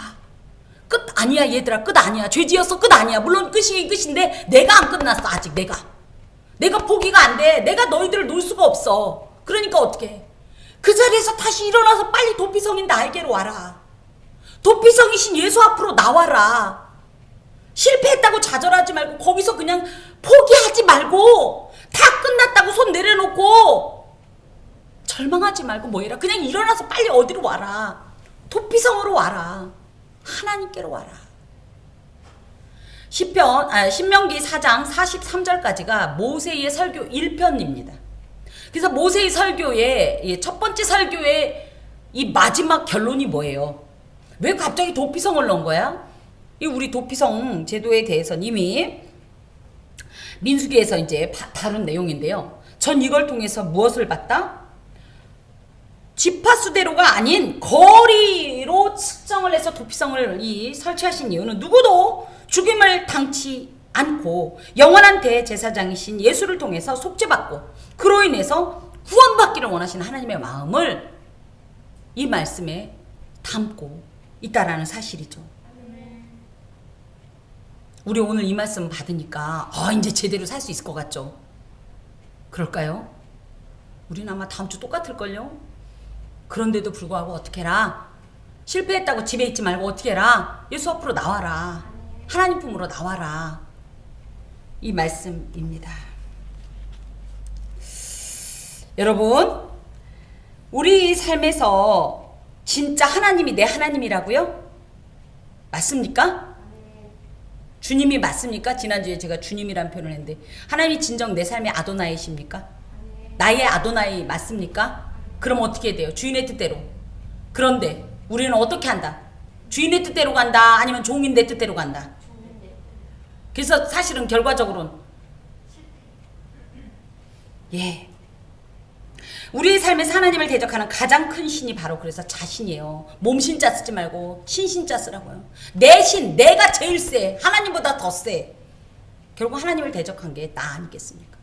끝 아니야 얘들아. 끝 아니야. 죄 지었어. 끝 아니야. 물론 끝이 끝인데 내가 안 끝났어. 아직 내가 포기가 안 돼. 내가 너희들을 놓을 수가 없어. 그러니까 어떻게 해? 그 자리에서 다시 일어나서 빨리 도피성인 나에게로 와라. 도피성이신 예수 앞으로 나와라. 실패했다고 좌절하지 말고 거기서 그냥 포기하지 말고 다 끝났다고 손 내려놓고 절망하지 말고 뭐해라. 그냥 일어나서 빨리 어디로 와라. 도피성으로 와라. 하나님께로 와라. 신명기 4장 43절까지가 모세의 설교 1편입니다. 그래서 모세의 설교의 첫 번째 설교의 이 마지막 결론이 뭐예요? 왜 갑자기 도피성을 넣은 거야? 이 우리 도피성 제도에 대해서는 이미 민수기에서 이제 다룬 내용인데요. 전 이걸 통해서 무엇을 봤다? 지파수대로가 아닌 거리로 측정을 해서 도피성을 설치하신 이유는 누구도 죽임을 당치 않고 영원한 대제사장이신 예수를 통해서 속죄받고 그로 인해서 구원받기를 원하시는 하나님의 마음을 이 말씀에 담고 있다라는 사실이죠. 우리 오늘 이 말씀 받으니까 이제 제대로 살 수 있을 것 같죠? 그럴까요? 우리는 아마 다음 주 똑같을걸요? 그런데도 불구하고 어떻게 해라? 실패했다고 집에 있지 말고 어떻게 해라? 예수 앞으로 나와라. 하나님 품으로 나와라. 이 말씀입니다. 여러분, 우리 삶에서 진짜 하나님이 내 하나님이라고요? 맞습니까? 주님이 맞습니까? 지난주에 제가 주님이란 표현을 했는데 하나님이 진정 내 삶의 아도나이십니까? 나의 아도나이 맞습니까? 그럼 어떻게 돼요? 주인의 뜻대로. 그런데 우리는 어떻게 한다? 주인의 뜻대로 간다? 아니면 종인 내 뜻대로 간다? 그래서 사실은 결과적으로는 우리의 삶에서 하나님을 대적하는 가장 큰 신이 바로 그래서 자신이에요. 몸신자 쓰지 말고 신신자 쓰라고요. 내 신, 내가 제일 세. 하나님보다 더 세. 결국 하나님을 대적한 게 나 아니겠습니까?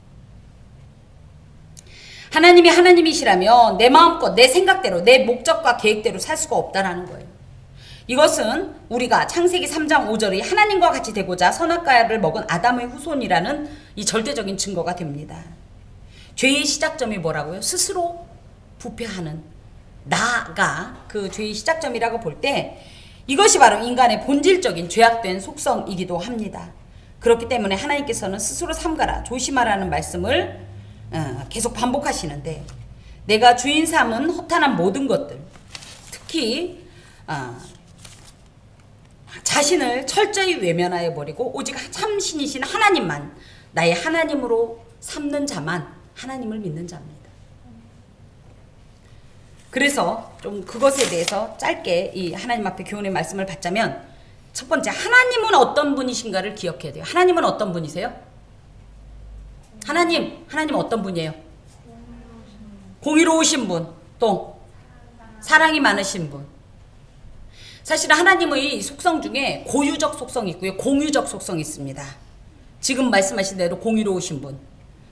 하나님이 하나님이시라면 내 마음껏 내 생각대로 내 목적과 계획대로 살 수가 없다라는 거예요. 이것은 우리가 창세기 3장 5절이 하나님과 같이 되고자 선악과를 먹은 아담의 후손이라는 이 절대적인 증거가 됩니다. 죄의 시작점이 뭐라고요? 스스로 부패하는 나가 그 죄의 시작점이라고 볼 때 이것이 바로 인간의 본질적인 죄악된 속성이기도 합니다. 그렇기 때문에 하나님께서는 스스로 삼가라 조심하라는 말씀을 계속 반복하시는데 내가 주인 삼은 허탄한 모든 것들 특히 자신을 철저히 외면하여 버리고 오직 참신이신 하나님만 나의 하나님으로 삼는 자만 하나님을 믿는 자입니다. 그래서 좀 그것에 대해서 짧게 이 하나님 앞에 교훈의 말씀을 받자면 첫 번째, 하나님은 어떤 분이신가를 기억해야 돼요. 하나님은 어떤 분이세요? 하나님 어떤 분이에요? 공의로우신 분, 또 사랑이 많으신 분. 사실 하나님의 속성 중에 고유적 속성이 있고요, 공유적 속성이 있습니다. 지금 말씀하신 대로 공의로우신 분,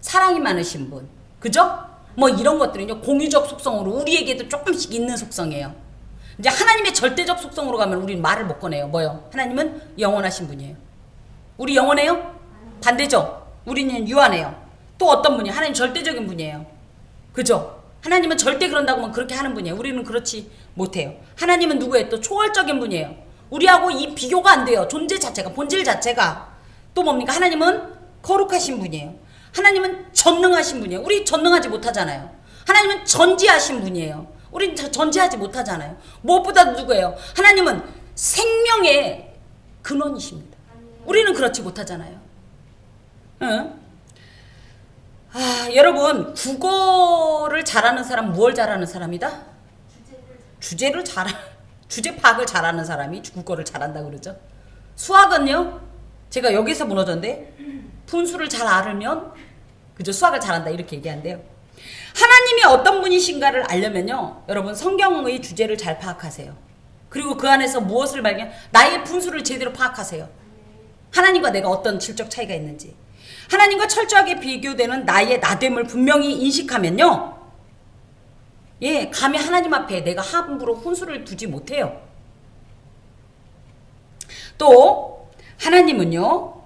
사랑이 많으신 분, 그죠? 뭐 이런 것들은요 공유적 속성으로 우리에게도 조금씩 있는 속성이에요. 이제 하나님의 절대적 속성으로 가면 우리는 말을 못 꺼내요. 뭐요? 하나님은 영원하신 분이에요. 우리 영원해요? 반대죠. 우리는 유한해요. 또 어떤 분이에요? 하나님 절대적인 분이에요. 그죠? 하나님은 절대 그런다고 하면 그렇게 하는 분이에요. 우리는 그렇지 못해요. 하나님은 누구예요? 또 초월적인 분이에요. 우리하고 이 비교가 안 돼요. 존재 자체가, 본질 자체가. 또 뭡니까? 하나님은 거룩하신 분이에요. 하나님은 전능하신 분이에요. 우리 전능하지 못하잖아요. 하나님은 전지하신 분이에요. 우린 전지하지 못하잖아요. 무엇보다도 누구예요? 하나님은 생명의 근원이십니다. 우리는 그렇지 못하잖아요. 응? 여러분, 국어를 잘하는 사람 무엇을 잘하는 사람이다? 주제 파악을 잘하는 사람이 국어를 잘한다 그러죠. 수학은요, 제가 여기서 무너졌는데 분수를 잘 알으면 그죠, 수학을 잘한다 이렇게 얘기한대요. 하나님이 어떤 분이신가를 알려면요, 여러분 성경의 주제를 잘 파악하세요. 그리고 그 안에서 무엇을 나의 분수를 제대로 파악하세요. 하나님과 내가 어떤 질적 차이가 있는지, 하나님과 철저하게 비교되는 나의 나됨을 분명히 인식하면요, 감히 하나님 앞에 내가 함부로 혼수를 두지 못해요. 또 하나님은요,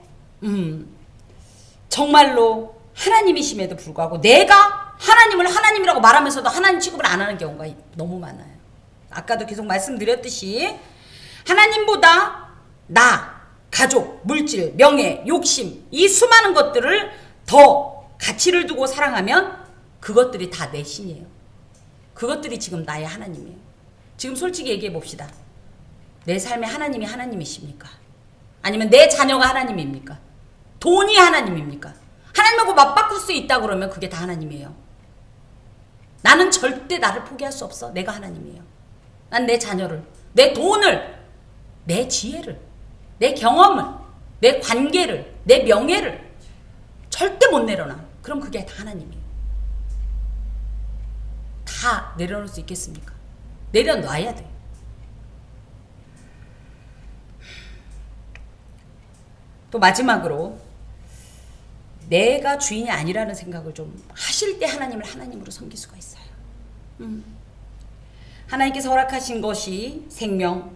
정말로 하나님이심에도 불구하고 내가 하나님을 하나님이라고 말하면서도 하나님 취급을 안 하는 경우가 너무 많아요. 아까도 계속 말씀드렸듯이 하나님보다 나, 가족, 물질, 명예, 욕심, 이 수많은 것들을 더 가치를 두고 사랑하면 그것들이 다 내 신이에요. 그것들이 지금 나의 하나님이에요. 지금 솔직히 얘기해 봅시다. 내 삶에 하나님이 하나님이십니까? 아니면 내 자녀가 하나님입니까? 돈이 하나님입니까? 하나님하고 맞바꿀 수 있다 그러면 그게 다 하나님이에요. 나는 절대 나를 포기할 수 없어. 내가 하나님이에요. 난 내 자녀를, 내 돈을, 내 지혜를, 내 경험을, 내 관계를, 내 명예를 절대 못 내려놔. 그럼 그게 다 하나님이에요. 다 내려놓을 수 있겠습니까? 내려놔야 돼. 또 마지막으로 내가 주인이 아니라는 생각을 좀 하실 때 하나님을 하나님으로 섬길 수가 있어요. 하나님께서 허락하신 것이 생명,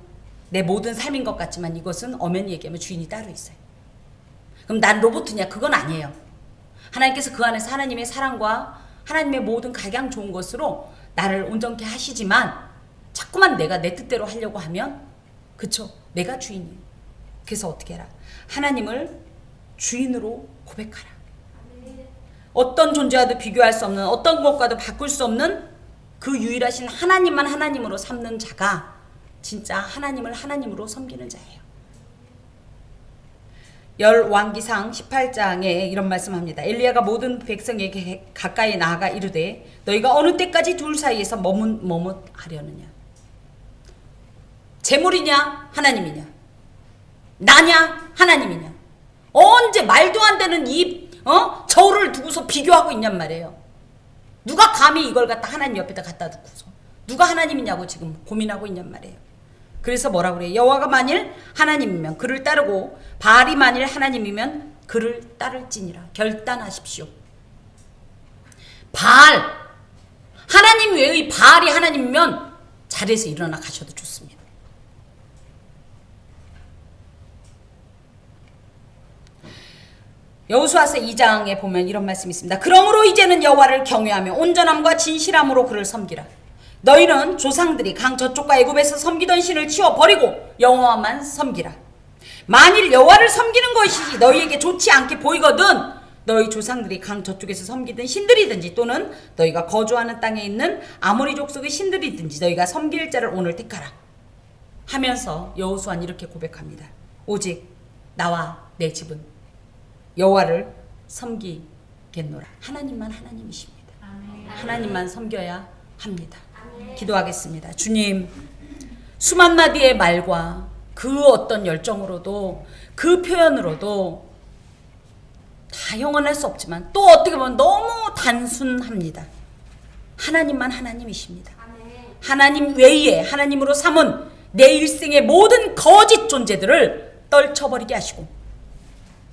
내 모든 삶인 것 같지만 이것은 엄연히 얘기하면 주인이 따로 있어요. 그럼 난 로봇이냐? 그건 아니에요. 하나님께서 그 안에서 하나님의 사랑과 하나님의 모든 각양 좋은 것으로 나를 온전케 하시지만 자꾸만 내가 내 뜻대로 하려고 하면 그쵸? 내가 주인이에요. 그래서 어떻게 해라? 하나님을 주인으로 고백하라. 어떤 존재와도 비교할 수 없는, 어떤 것과도 바꿀 수 없는 그 유일하신 하나님만 하나님으로 삼는 자가 진짜 하나님을 하나님으로 섬기는 자예요. 열왕기상 18장에 이런 말씀합니다. 엘리야가 모든 백성에게 가까이 나아가 이르되 너희가 어느 때까지 둘 사이에서 머뭇하려느냐? 재물이냐 하나님이냐? 나냐 하나님이냐? 언제 말도 안 되는 이 저울을 두고서 비교하고 있냔 말이에요. 누가 감히 이걸 갖다 하나님 옆에다 갖다 두고서 누가 하나님이냐고 지금 고민하고 있냔 말이에요. 그래서 뭐라고 그래요? 여호와가 만일 하나님이면 그를 따르고 바알이 만일 하나님이면 그를 따를지니라. 결단하십시오. 바알, 하나님 외의 바알이 하나님이면 자리에서 일어나 가셔도 좋습니다. 여호수아서 2장에 보면 이런 말씀이 있습니다. 그러므로 이제는 여호와를 경외하며 온전함과 진실함으로 그를 섬기라. 너희는 조상들이 강 저쪽과 애굽에서 섬기던 신을 치워버리고 여호와만 섬기라. 만일 여호와를 섬기는 것이 너희에게 좋지 않게 보이거든 너희 조상들이 강 저쪽에서 섬기던 신들이든지 또는 너희가 거주하는 땅에 있는 아모리 족속의 신들이든지 너희가 섬길 자를 오늘 택하라 하면서 여호수아는 이렇게 고백합니다. 오직 나와 내 집은 여호와를 섬기겠노라. 하나님만 하나님이십니다. 하나님만 섬겨야 합니다. 기도하겠습니다. 주님, 수만 마디의 말과 그 어떤 열정으로도 그 표현으로도 다 영원할 수 없지만 또 어떻게 보면 너무 단순합니다. 하나님만 하나님이십니다. 하나님 외에 하나님으로 삼은 내 일생의 모든 거짓 존재들을 떨쳐버리게 하시고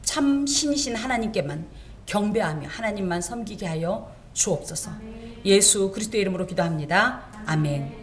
참 신이신 하나님께만 경배하며 하나님만 섬기게 하여 주옵소서. 예수 그리스도의 이름으로 기도합니다. 아멘.